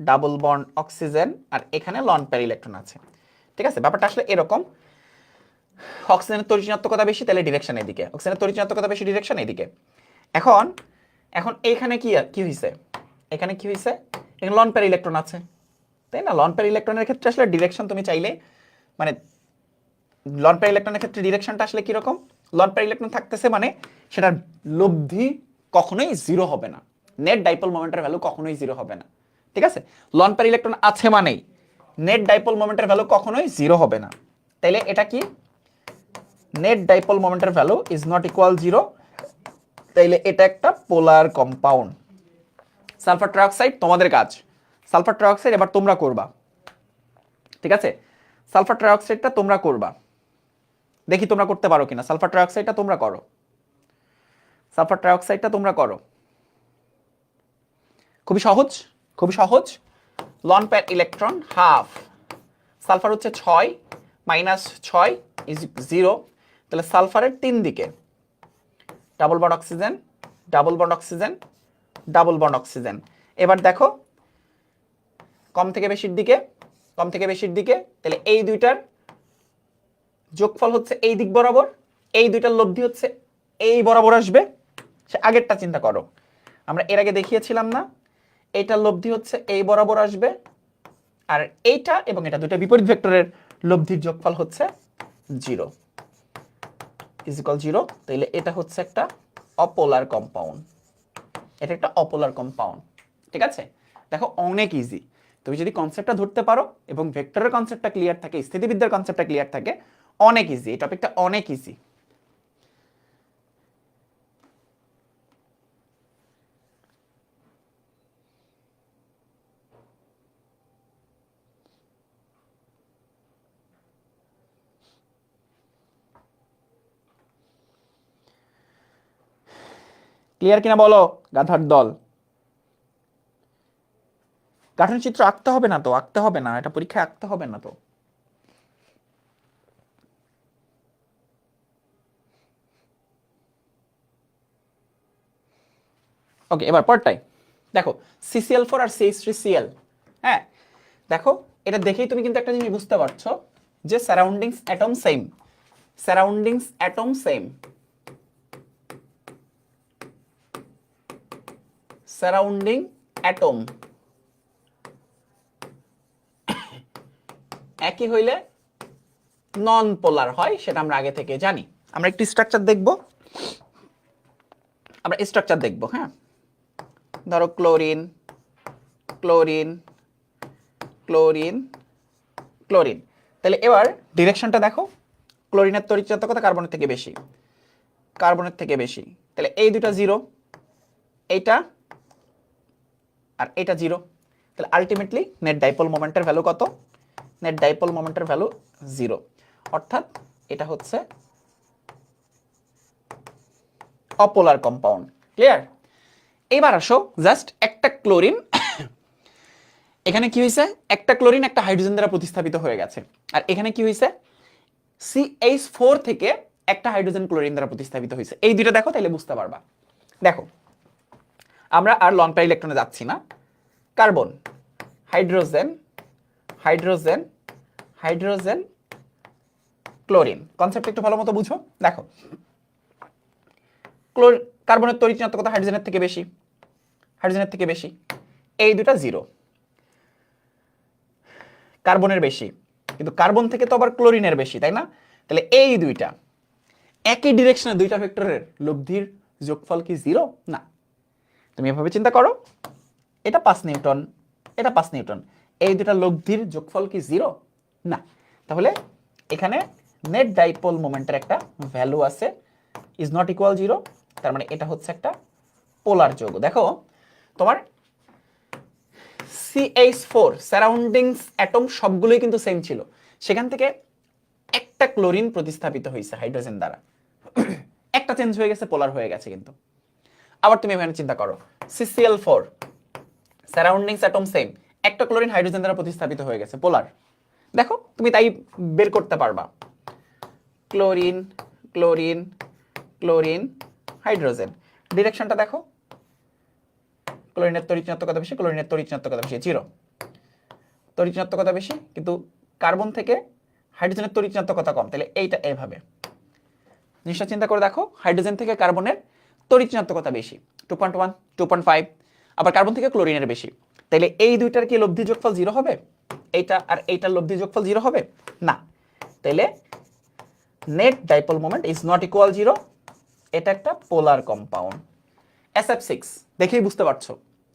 Speaker 1: double bond oxygen, আর এখানে লন পেয়ার ইলেকট্রন আছে, ঠিক আছে? ব্যাপারটা আসলে এরকম, অক্সিজেনের তড়িৎ ঋণাত্মকতা বেশি, তাহলে ডিরেকশন এদিকে, অক্সিজেনের তড়িৎ ঋণাত্মকতা বেশি, ডিরেকশন এদিকে। এখন এখন এইখানে কি হইছে, এখানে কি হইছে, এখানে লন পেয়ার ইলেকট্রন আছে, তাই না? লন পেয়ার ইলেকট্রনের ক্ষেত্রে আসলে ডিরেকশন তুমি চাইলে, মানে লন পেয়ার ইলেকট্রনের ক্ষেত্রে ডিরেকশনটা আসলে কিরকম, লন পেয়ার ইলেকট্রন থাকতেছে মানে সেটার লব্ধি কখনোই জিরো হবে না, নেট ডাইপোল মোমেন্টের ভ্যালু কখনোই জিরো হবে না, ঠিক আছে? লন পেয়ার ইলেকট্রন আছে মানেই নেট ডাইপোল মোমেন্টের ভ্যালু কখনোই জিরো হবে না, তাইলে এটা কি, নেট ডাইপোল মোমেন্টের value is not equal zero, তাইলে এটা একটা পোলার কম্পাউন্ড। সালফার ট্রাইঅক্সাইড তোমাদের কাজ, সালফার ট্রাইঅক্সাইড এবার তোমরা করবা, ঠিক আছে? সালফার ট্রাইঅক্সাইডটা তোমরা করবা, দেখি তোমরা করতে পারো কিনা। সালফার ট্রাইঅক্সাইডটা তোমরা করো, সালফার ট্রাইঅক্সাইডটা তোমরা করো, খুবই সহজ, খুবই সহজ। Loan pair electron half, sulphur হচ্ছে 6 -6 ইজ 0, তাহলে সালফারের 3 দিকে double bond oxygen, double bond oxygen, double bond oxygen. এবার দেখো কম থেকে বেশির দিকে, কম থেকে বেশির দিকে, তাহলে এই দুইটার যোগফল হচ্ছে এই দিক বরাবর, এই দুইটার লব্ধি হচ্ছে এই বরাবর আসবে। সে আগেরটা চিন্তা করো, আমরা এর আগে দেখিয়েছিলাম না, এইটার লব্ধি হচ্ছে এই বরাবর আসবে, আর এইটা এবং এটা দুটো বিপরীত ভেক্টরের লব্ধির যোগফল হচ্ছে 0 ইজ ইকুয়াল 0, তাইলে এটা হচ্ছে একটা অপোলার কম্পাউন্ড, এটা একটা অপোলার কম্পাউন্ড, ঠিক আছে? দেখো অনেক ইজি, তুমি যদি কনসেপ্টটা ধরতে পারো এবং ভেক্টরের কনসেপ্টটা ক্লিয়ার থাকে, স্থিতিবিদ্যার কনসেপ্টটা ক্লিয়ার থাকে, অনেক ইজি, এই টপিকটা অনেক ইজি। ক্লিয়ার কিনা বলো গাধার দল? গাঠনিক চিত্র আঁকতে হবে না তো, আঁকতে হবে না, এটা পরীক্ষায় আঁকতে হবে না তো। ওকে, এবার পরটাই দেখো, CCl4 আর CH3Cl, হ্যাঁ দেখো এটা দেখেই তুমি কিন্তু একটা জিনিস বুঝতে পারছো যে surroundings atom same, surroundings atom same, surrounding atom একই হইলে নন পোলার হয়, সেটা আমরা আগে থেকে জানি। আমরা একটু স্ট্রাকচার দেখব, আমরা স্ট্রাকচার দেখব, হ্যাঁ ধরো ক্লোরিন, ক্লোরিন, ক্লোরিন, ক্লোরিন, তাহলে এবার ডিরেকশনটা দেখো, ক্লোরিনের তড়িৎ ঋণাত্মকতা কার্বনের থেকে বেশি, কার্বনের থেকে বেশি, তাহলে এই দুটো 0, এইটা আর এটা 0, তাহলে আলটিমেটলি নেট ডাইপোল মোমেন্টের ভ্যালু কত, নেট ডাইপোল মোমেন্টের ভ্যালু 0, অর্থাৎ এটা হচ্ছে অপোলার কম্পাউন্ড। ক্লিয়ার? এবার আসো জাস্ট একটা ক্লোরিন, এখানে কি হয়েছে, একটা ক্লোরিন একটা হাইড্রোজেন দ্বারা প্রতিস্থাপিত হয়ে গেছে, আর এখানে কি হয়েছে, CH4 থেকে একটা হাইড্রোজেন ক্লোরিন দ্বারা প্রতিস্থাপিত হয়েছে। এই দুইটা দেখো তাহলে বুঝতে পারবা। দেখো আমরা আর লন পেয়ার ইলেকট্রনে যাচ্ছি না, carbon, hydrogen, hydrogen, hydrogen, chlorine, concept একটু ভালো মতো বুঝো। দেখো কার্বনের তড়িৎ ঋণাত্মকতা হাইড্রোজেনের থেকে বেশি, হাইড্রোজেনের থেকে বেশি, এই দুটা 0, কার্বনের বেশি, কিন্তু কার্বন থেকে তো আবার ক্লোরিনের বেশি, তাই না? তাহলে এই দুইটা একই ডিরেকশনে দুইটা ভেক্টরের লব্ধির যোগফল কি 0? না। তুমি এভাবে চিন্তা করো, এটা 5 নিউটন, এটা 5 নিউটন, এই দুটা লব্ধির যোগফল কি 0? না। তাহলে এখানে নেট ডাইপোল মোমেন্টের একটা ভ্যালু আছে, ইজ নট ইকুয়াল 0, তার মানে এটা হচ্ছে একটা পোলার যৌগ। দেখো তোমার CH4 সারাউন্ডিংস অ্যাটম সবগুলোই কিন্তু সেম ছিল, সেখান থেকে একটা ক্লোরিন প্রতিস্থাপিত হয়েছে হাইড্রোজেন দ্বারা, একটা চেঞ্জ হয়ে গেছে, পোলার হয়ে গেছে কিন্তু। আবার তুমি এখানে চিন্তা করো, CCl4 সারাউন্ডিংস অ্যাটম সেম, একটা ক্লোরিন হাইড্রোজেন দ্বারা প্রতিস্থাপিত হয়ে গেছে, পোলার। দেখো তুমি তাই বের করতে পারবা, ক্লোরিন ক্লোরিন ক্লোরিন হাইড্রোজেন, ডিরেকশনটা দেখো, ক্লোরিনের তড়িৎ ঋণাত্মকতা বেশি, ক্লোরিনের তড়িৎ ঋণাত্মকতা বেশি, জিরো, তড়িৎ ঋণাত্মকতা বেশি, কিন্তু কার্বন থেকে হাইড্রোজেনের তড়িৎ ঋণাত্মকতা কম, তাহলে এইটা এইভাবে। জিনিসটা চিন্তা করে দেখো, হাইড্রোজেন থেকে কার্বনের তড়িৎ ঋণাত্মকতা বেশি, 2.1 2.5, আবার কার্বন থেকে ক্লোরিনের বেশি, তাহলে এই দুইটার কি লব্ধি যোগফল জিরো হবে? এইটা আর এইটার লব্ধি যোগফল জিরো হবে না, তাহলে net dipole moment is not equal zero. এটা একটা পোলার কম্পাউন্ড। SF6 দেখেই বুঝতে পারছো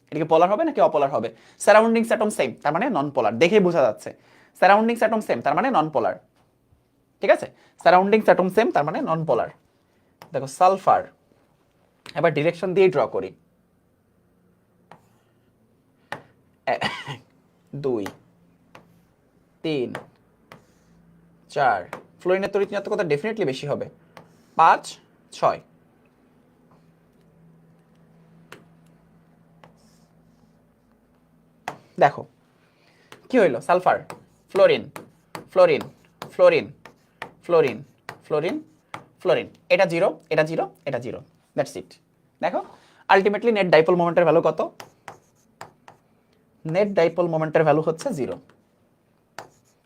Speaker 1: এটা কি পোলার হবে নাকি অপোলার হবে। সারাউন্ডিংস অ্যাটম সেম, তার মানে নন পোলার, দেখেই বোঝা যাচ্ছে। সারাউন্ডিংস অ্যাটম সেম, তার মানে নন পোলার, ঠিক আছে। সারাউন্ডিংস অ্যাটম সেম, তার মানে নন পোলার। দেখো সালফার, এবার ডিরেকশন দিয়ে ড্র করি, 2 3 4, ফ্লোরিনের তড়িৎ ঋণাত্মকতা ডেফিনেটলি বেশি হবে, 5 6। দেখো কি হইলো, sulphur fluorine fluorine fluorine fluorine fluorine fluorine, এটা জিরো, এটা জিরো, এটা জিরো, দ্যাটস ইট। দেখো আলটিমেটলি নেট ডাইপোল মোমেন্টের ভ্যালু কত? নেট ডাইপোল মোমেন্টের ভ্যালু হচ্ছে জিরো,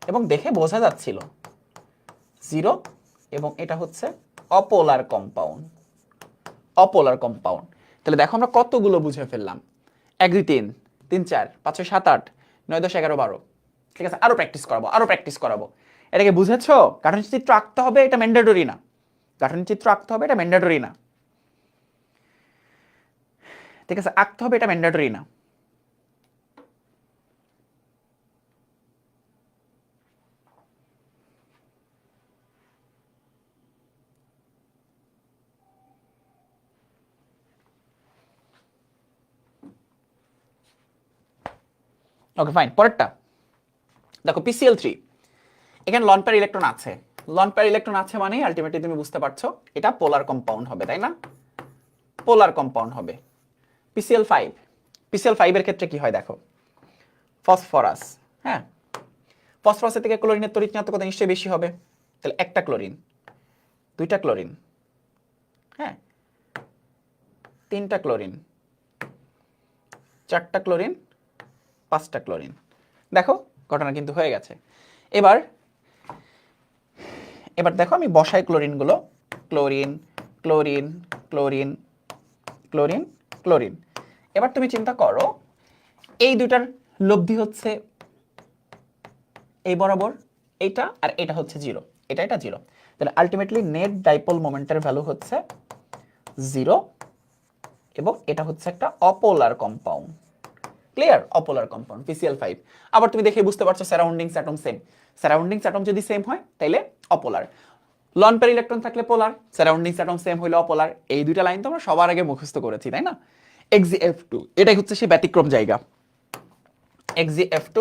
Speaker 1: এবং দেখে বোঝা যাচ্ছিল জিরো, এবং এটা হচ্ছে অপোলার কম্পাউন্ড, অপোলার কম্পাউন্ড। তাহলে দেখো আমরা কতগুলো বুঝে ফেললাম, 1 2 3 3 4 5 6 7 8 9 10 11 12, ঠিক আছে। আরো প্র্যাকটিস করাবো, আরো প্র্যাকটিস করাবো। এটাকে বুঝেছো? গাঠনিক চিত্র আঁকতে হবে, এটা ম্যান্ডেটরি না। গাঠনিক চিত্র আঁকতে হবে, এটা ম্যান্ডেটরি না, ঠিক আছে। আঁকতে হবে, এটা ম্যান্ডেটরি না। ওকে ফাইন, পরেরটা দেখো PCl3, এখানে লন পেয়ার ইলেকট্রন আছে, লন পেয়ার ইলেকট্রন আছে মানে আলটিমেটলি তুমি বুঝতে পারছো এটা পোলার কম্পাউন্ড হবে, তাই না? পোলার কম্পাউন্ড হবে। PCl5, PCl5 এর ক্ষেত্রে কি হয় দেখো, ফসফরাস, হ্যাঁ, ফসফরাসের থেকে ক্লোরিনের তড়িৎ ঋণাত্মকতা নিশ্চয়ই বেশি হবে, তাহলে একটা ক্লোরিন, দুইটা ক্লোরিন, হ্যাঁ, তিনটা ক্লোরিন, চারটা ক্লোরিন, পাঁচটা ক্লোরিন। দেখো ঘটনা কিন্তু হয়ে গেছে। এবার এবার দেখো আমি বসাই ক্লোরিনগুলো, chlorine chlorine chlorine chlorine chlorine. এবার তুমি চিন্তা করো, এই দুটার লব্ধি হচ্ছে এই বরাবর, এইটা আর এটা হচ্ছে জিরো, এটা এটা জিরো, তাহলে আলটিমেটলি নেট ডাইপোল মোমেন্টের ভ্যালু হচ্ছে জিরো, এবং এটা হচ্ছে একটা apolar compound. Clear? Apolar compound PCl5। আবার তুমি দেখে বুঝতে পারছো surroundings atom same, surroundings atom যদি সেম হয় তাইলে অপোলার, লন পেয়ার ইলেকট্রন থাকলে পোলার, সারাউন্ডিংস অ্যাটম সেম হইলে অপোলার। এই দুইটা লাইন তো আমরা সবার আগে মুখস্থ করেছি, তাই না? XeF2, এটাই হচ্ছে সেই ব্যতিক্রম জায়গা। XeF2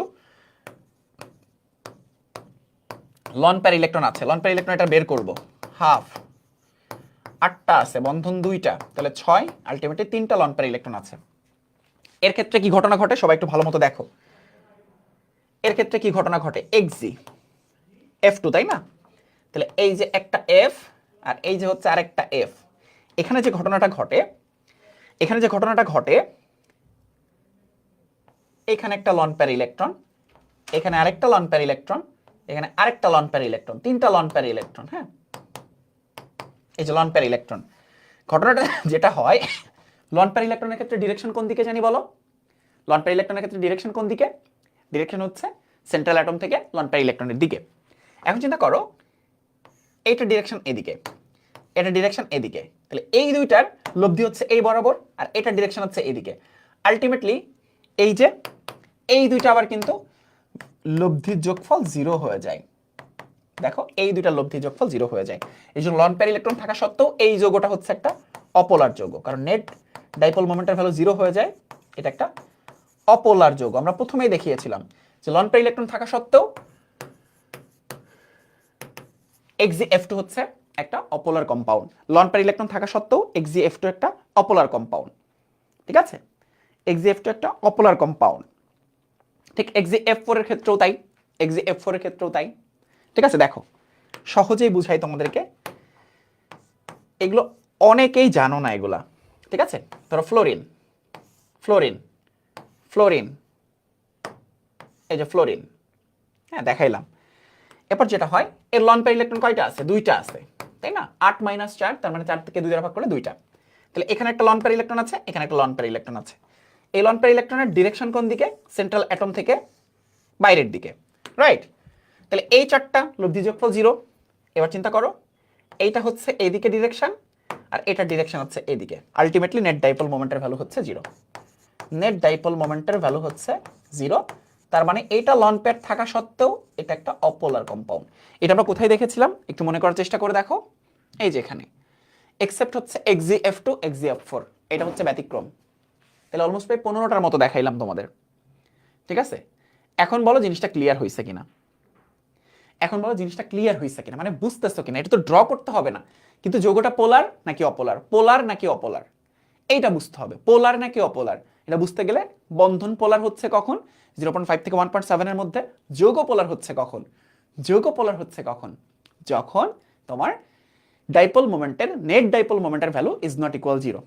Speaker 1: লন পেয়ার ইলেকট্রন আছে, লন পেয়ার ইলেকট্রন এটা বের করব, হাফ, 8টা আছে, বন্ধন 2টা, তাহলে 6, আলটিমেটলি 3টা লন পেয়ার ইলেকট্রন আছে। এর ক্ষেত্রে কি ঘটনা ঘটে সবাই একটু ভালো মতো দেখো, এর ক্ষেত্রে কি ঘটনা ঘটে, XeF2, তাই না? তাহলে এই যে একটা F আর এই যে হচ্ছে আরেকটা F, এখানে যে ঘটনাটা ঘটে, এখানে যে ঘটনাটা ঘটে, এখানে একটা লন পেয়ার ইলেকট্রন, এখানে আরেকটা লন পেয়ার ইলেকট্রন, এখানে আরেকটা লন পেয়ার ইলেকট্রন, 3টা লন পেয়ার ইলেকট্রন, হ্যাঁ, এই যে লন পেয়ার ইলেকট্রন। ঘটনাটা যেটা হয়, লন পেয়ার ইলেকট্রনের ক্ষেত্রে ডিরেকশন কোন দিকে জানি বলো? লন পেয়ার ইলেকট্রনের ক্ষেত্রে ডিরেকশন কোন দিকে? ডিরেকশন হচ্ছে সেন্ট্রাল অ্যাটম থেকে লন পেয়ার ইলেকট্রনের দিকে। এখন চিন্তা করো, এইটা ডিরেকশন এদিকে, এটা ডিরেকশন এদিকে, তাহলে এই দুইটার লব্ধি হচ্ছে এই বরাবর, আর এটা ডিরেকশন হচ্ছে এদিকে। আলটিমেটলি এই যে এই দুইটা আবার কিন্তু লব্ধির যোগফল জিরো হয়ে যায়। দেখো এই দুইটা লব্ধির যোগফল জিরো হয়ে যায়। এই জন্য লন পেয়ার ইলেকট্রন থাকা সত্ত্বেও এই যৌগটা হচ্ছে একটা অপোলার যৌগ, কারণ নেট ডাইপোল মোমেন্টের ভ্যালু জিরো হয়ে যায়, এটা একটা অপোলার যৌগ। আমরা প্রথমেই দেখিয়েছিলাম যে লন পেয়ার ইলেকট্রন থাকা সত্ত্বেও XgF2 হচ্ছে একটা apolar compound. Loan pair electron থাকা সত্ত্বেও XgF2 একটা অপোলার কম্পাউন্ড। ঠিক আছে, XgF2 একটা অপোলার কম্পাউন্ড। ঠিক XgF4 এর ক্ষেত্রেও তাই, XgF4 এর ক্ষেত্রেও তাই। ঠিক আছে, দেখো সহজেই বুঝাই তোমাদেরকে, এগুলো অনেকেই জানো না এগুলা। ঠিক আছে, ধরো ফ্লোরিন, ফ্লোরিন, ফ্লোরিন, এই যে ফ্লোরিন, হ্যাঁ দেখাইলাম। এরপর যেটা হয়, এর লন পেয়ার ইলেকট্রন কয়টা আছে? দুইটা আছে, তাই না? 8 - 4, তার মানে 4 থেকে 2 দ্বারা ভাগ করলে দুইটা। তাহলে এখানে একটা লন পেয়ার ইলেকট্রন আছে, এখানে একটা লন পেয়ার ইলেকট্রন আছে। এই লন পেয়ার ইলেকট্রনের ডিরেকশন কোন দিকে? সেন্ট্রাল অ্যাটম থেকে বাইরের দিকে, রাইট? তাহলে এই 4টা লব্ধি যোগফল 0। এবার চিন্তা করো, এইটা হচ্ছে এইদিকে ডিরেকশন, আর এটার ডিরেকশন হচ্ছে এইদিকে। আলটিমেটলি নেট ডাইপোল মোমেন্টের ভ্যালু হচ্ছে 0। নেট ডাইপোল মোমেন্টের ভ্যালু হচ্ছে 0। তার মানে এইটা লন পেয়ার থাকা সত্ত্বেও এটা একটা অপোলার কম্পাউন্ড। এটা আমরা কোথায় দেখেছিলাম একটু মনে করার চেষ্টা করে দেখো, এই যে এখানে। এক্সেপ্ট হচ্ছে Xgf2, Xgf4, এটা হচ্ছে ব্যতিক্রম। তাহলে অলমোস্ট প্রায় 15টার মতো দেখাইলাম তোমাদের। ঠিক আছে, এখন বলো জিনিসটা ক্লিয়ার হয়েছে কিনা? এখন বলো জিনিসটা ক্লিয়ার হয়েছে কিনা, মানে বুঝতেছো কিনা? এটা তো ড্র করতে হবে না, কিন্তু যৌগটা পোলার নাকি অপোলার, পোলার নাকি অপোলার, এইটা বুঝতে হবে। পোলার নাকি অপোলার এটা বুঝতে গেলে বন্ধন পোলার হচ্ছে কখন? 0.5 থেকে 1.7 এর মধ্যে। যৌগ পোলার হচ্ছে কখন? যৌগ পোলার হচ্ছে কখন? যখন তোমার ডাইপোল মোমেন্টের, নেট ডাইপোল মোমেন্টের ভ্যালু ইজ নট ইকুয়াল 0।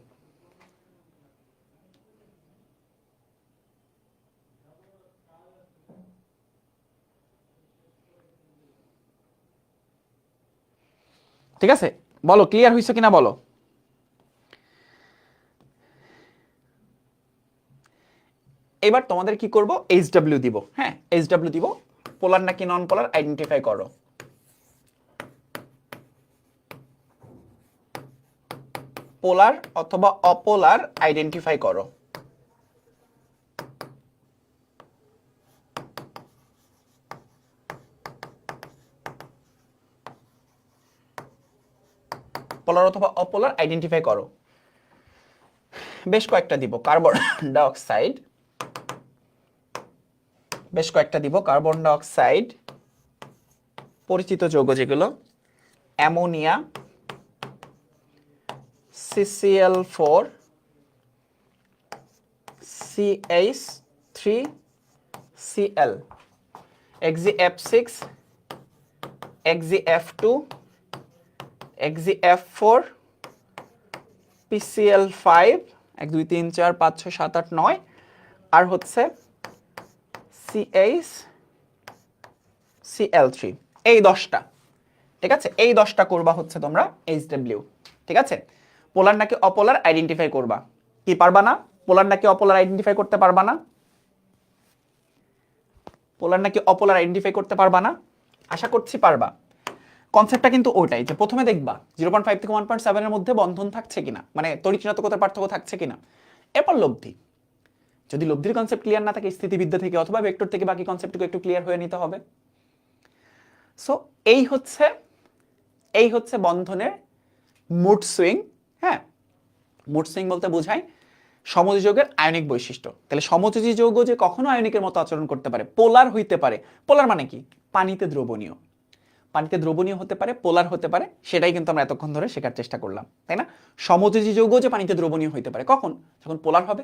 Speaker 1: ঠিক আছে, বলো ক্লিয়ার হয়েছে কিনা বলো। এবার তোমাদের কি করব? HW দিব। হ্যাঁ, HW দিব। পোলার নাকি নন পোলার আইডেন্টিফাই করো। পোলার অথবা অপোলার আইডেন্টিফাই করো। পোলার অথবা অপোলার আইডেন্টিফাই করো। বেশ কয়েকটা দিব, কার্বন ডাইঅক্সাইড, বেশ কয়েকটা দিব, কার্বন ডাইঅক্সাইড, পরিচিত যৌগ যেগুলো, ammonia, CCl4, CH3Cl, Xgf6, Xgf2, Xgf4, PCl5, 1 2 3 4 5 6 7 8 9, আর হচ্ছে CH, Cl3, এই 10টা। ঠিক আছে, এই 10টা করবা হচ্ছে তোমরা HW। ঠিক আছে, পোলার নাকি অপোলার আইডেন্টিফাই করবা। কি পারবা না? পোলার নাকি অপোলার আইডেন্টিফাই করতে পারবা না? পোলার নাকি অপোলার আইডেন্টিফাই করতে পারবা না? আশা করছি পারবা। কনসেপ্টটা কিন্তু ওটাই, যে প্রথমে দেখবা 0.5 থেকে 1.7 এর মধ্যে বন্ধন থাকছে কিনা, মানে তড়িৎ ঋণাত্মকতার পার্থক্য থাকছে কিনা। এরপর লব্ধি, যদি লব্ধির কনসেপ্ট ক্লিয়ার না থাকে স্থিতিবিদ্যা থেকে অথবা ভেক্টর থেকে বাকি কনসেপ্টটুকু একটু ক্লিয়ার হয়ে নিতে হবে। সো এই হচ্ছে বন্ধনের মুড সুইং। হ্যাঁ, মুড সুইং বলতে বোঝায় সমযোজী যৌগের আয়নিক বৈশিষ্ট্য। তাহলে সমযোজী যৌগ যে কখনো আয়নিকের মতো আচরণ করতে পারে, পোলার হইতে পারে। পোলার মানে কি? পানিতে দ্রবণীয়। পানিতে দ্রবণীয় হতে পারে, পোলার হতে পারে, সেটাই কিন্তু আমরা এতক্ষণ ধরে শেখার চেষ্টা করলাম, তাই না? সমযোজী যৌগ যে পানিতে দ্রবণীয় হইতে পারে কখন? যখন পোলার হবে।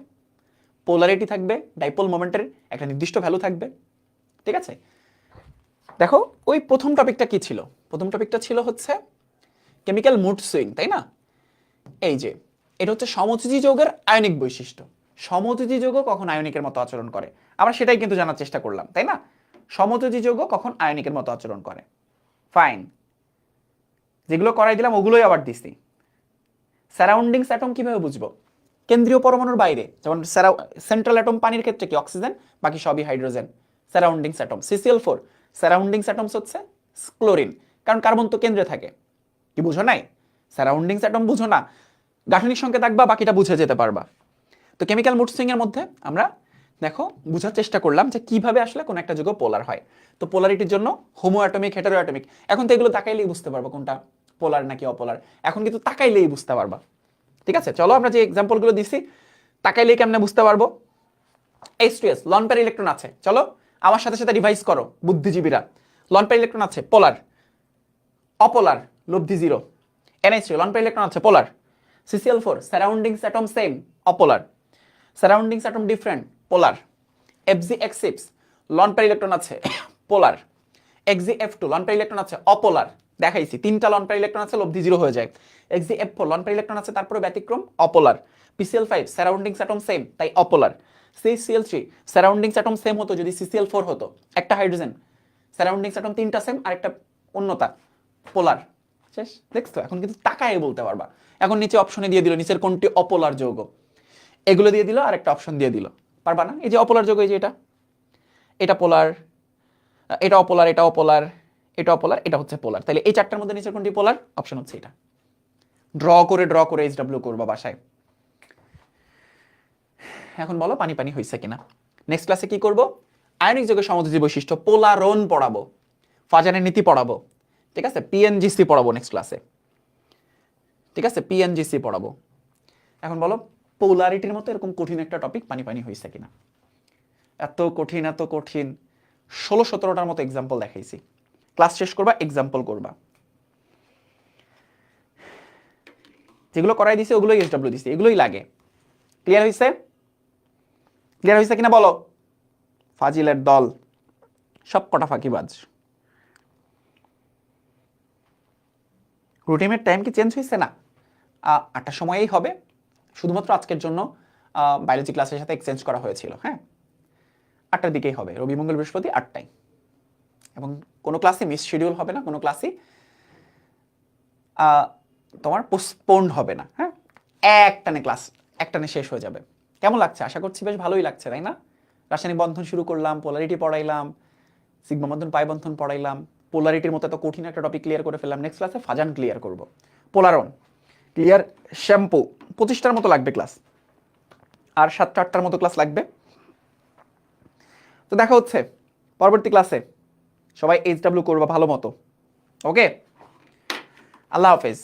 Speaker 1: পোলারিটি থাকবে, ডাইপোল মোমেন্টের একটা নির্দিষ্ট ভ্যালু থাকবে। ঠিক আছে, দেখো ওই প্রথম টপিকটা কি ছিল? প্রথম টপিকটা ছিল হচ্ছে কেমিক্যাল মুড সুইং, তাই না? এই যে এটা হচ্ছে সমযোজী যৌগের আয়নিক বৈশিষ্ট্য। সমযোজী যৌগ কখন আয়নিকের মতো আচরণ করে, আমরা সেটাই কিন্তু জানার চেষ্টা করলাম, তাই না? সমযোজী যৌগ কখন আয়নিকের মতো আচরণ করে। ফাইন, যেগুলো করাই দিলাম ওগুলোই আবার দিছি। সারাউন্ডিংস অ্যাটম কিভাবে বুঝবো? কেন্দ্রীয় পরমাণুর বাইরে, যেমন সেন্ট্রাল অ্যাটম পানির ক্ষেত্রে কি অক্সিজেন, বাকি সবই hydrogen. Surroundings atom CCl4, surroundings atoms হচ্ছে ক্লোরিন, কারণ কার্বন তো কেন্দ্রে থাকে। কি বুঝো নাই? সারাউন্ডিংস অ্যাটম বুঝো না, গাঠনিক সংকেত আঁকবা, বাকিটা বুঝে যেতে পারবা। তো কেমিক্যাল মুড সুইং এর মধ্যে আমরা দেখো বুঝার চেষ্টা করলাম যে কিভাবে আসলে কোন একটা যৌগ পোলার হয়। তো পোলারিটির জন্য হোমো অ্যাটমিক, হেটেরো অ্যাটমিক, এখন তো এগুলো তাকাইলেই বুঝতে পারবো কোনটা পোলার নাকি অপোলার, এখন কিন্তু তাকাইলেই বুঝতে পারবা। ঠিক আছে, চলো আমরা যে এক্সাম্পলগুলো দিছি তাকাইলেই কেমনে বুঝতে পারবো। H2S লন পেয়ার ইলেকট্রন আছে, চলো আমার সাথে সাথে রিভাইজ করো বুদ্ধিজীবীরা। লন পেয়ার ইলেকট্রন আছে, পোলার, অপোলার, লব্ধি 0। NH3 লন পেয়ার ইলেকট্রন আছে, polar. CCl4 surroundings atom same, apolar. Surroundings atom different, polar. FgX6 lone pair electron আছে, polar. Xgf2 lone pair electron আছে, অপোলার। দেখাইছি 3টা লন পেয়ার ইলেকট্রন আছে, লব্ধি 0 হয়ে যায়। Xgf4 লন পেয়ার ইলেকট্রন আছে, তারপরে ব্যতিক্রম, apolar. PCl5 surroundings atom same, তাই apolar. CCl3 surroundings atom same হতো যদি CCl4 হতো, একটা হাইড্রোজেন, সারাউন্ডিংস অ্যাটম 3টা সেম আর একটা অন্যতা, পোলার। শেষ। দেখছো, এখন কিন্তু তাকায় বলতে পারবা। এখন নিচে অপশনে দিয়ে দিল নিচের কোনটি অপোলার যৌগ, এগুলো দিয়ে দিল আর একটা অপশন দিয়ে দিল, পারবা না? এই যে অপোলার যৌগ, এই যে এটা পোলার, এটা অপোলার, এটা অপোলার, এটা অপোলার, এটা হচ্ছে পোলার। তাহলে এই চারটার মধ্যে নিচের কোনটি পোলার? অপশন হচ্ছে এটা। ড্র করে HW করবা বাসায়। এখন বলো পানি পানি হইছে কিনা। নেক্সট ক্লাসে কি করব? আয়নিক যৌগের সমযোজী বৈশিষ্ট্য, পোলারন পড়াবো, ফাজানের নীতি পড়াবো, ঠিক আছে? PNGC পড়াবো নেক্সট ক্লাসে, ঠিক আছে? PNGC পড়াবো। এখন বলো পোলারিটির মতো এরকম কঠিন একটা টপিক পানি পানি হইছে কিনা। এত কঠিন 16-17টার মতো এক্সাম্পল দেখাইছি। ক্লাস শেষ করবা, এক্সাম্পল করবা। যেগুলো করাই দিছে ওগুলোই SW দিছে, এগুলোই লাগে। ক্লিয়ার হইছে? ক্লিয়ার হইছে কিনা বলো? ফাজিলের দল সব কটা ফাঁকিবাজ। রুটিনের টাইম কি চেঞ্জ হয়েছে? না, 8টার সময়েই হবে, শুধুমাত্র আজকের জন্য বায়োলজি ক্লাসের সাথে এক্সচেঞ্জ করা হয়েছিল। হ্যাঁ, 8টার দিকেই হবে, রবি মঙ্গল বৃহস্পতি 8টায়। এবং কোনো ক্লাসে মিস শিডিউল হবে না, কোনো ক্লাসই তোমার পোস্টপোন্ড হবে না। হ্যাঁ, একটানে শেষ হয়ে যাবে। কেমন লাগছে? আশা করছি বেশ ভালোই লাগছে, তাই না? রাসায়নিক বন্ধন শুরু করলাম, পোলারিটি পড়াইলাম, সিগমা বন্ধন পাই বন্ধন পড়াইলাম, পোলারিটির মতো এত কঠিন একটা টপিক ক্লিয়ার করে ফেললাম। নেক্সট ক্লাসে ফাজান ক্লিয়ার করব, পোলারন ক্লিয়ার, শ্যাম্পু 25টার মতো লাগবে ক্লাস, আর 7-8টার মতো ক্লাস লাগবে। তো দেখা হচ্ছে পরবর্তী ক্লাসে। সবাই HW করবা ভালো মতো, ওকে? আল্লাহ হাফেজ।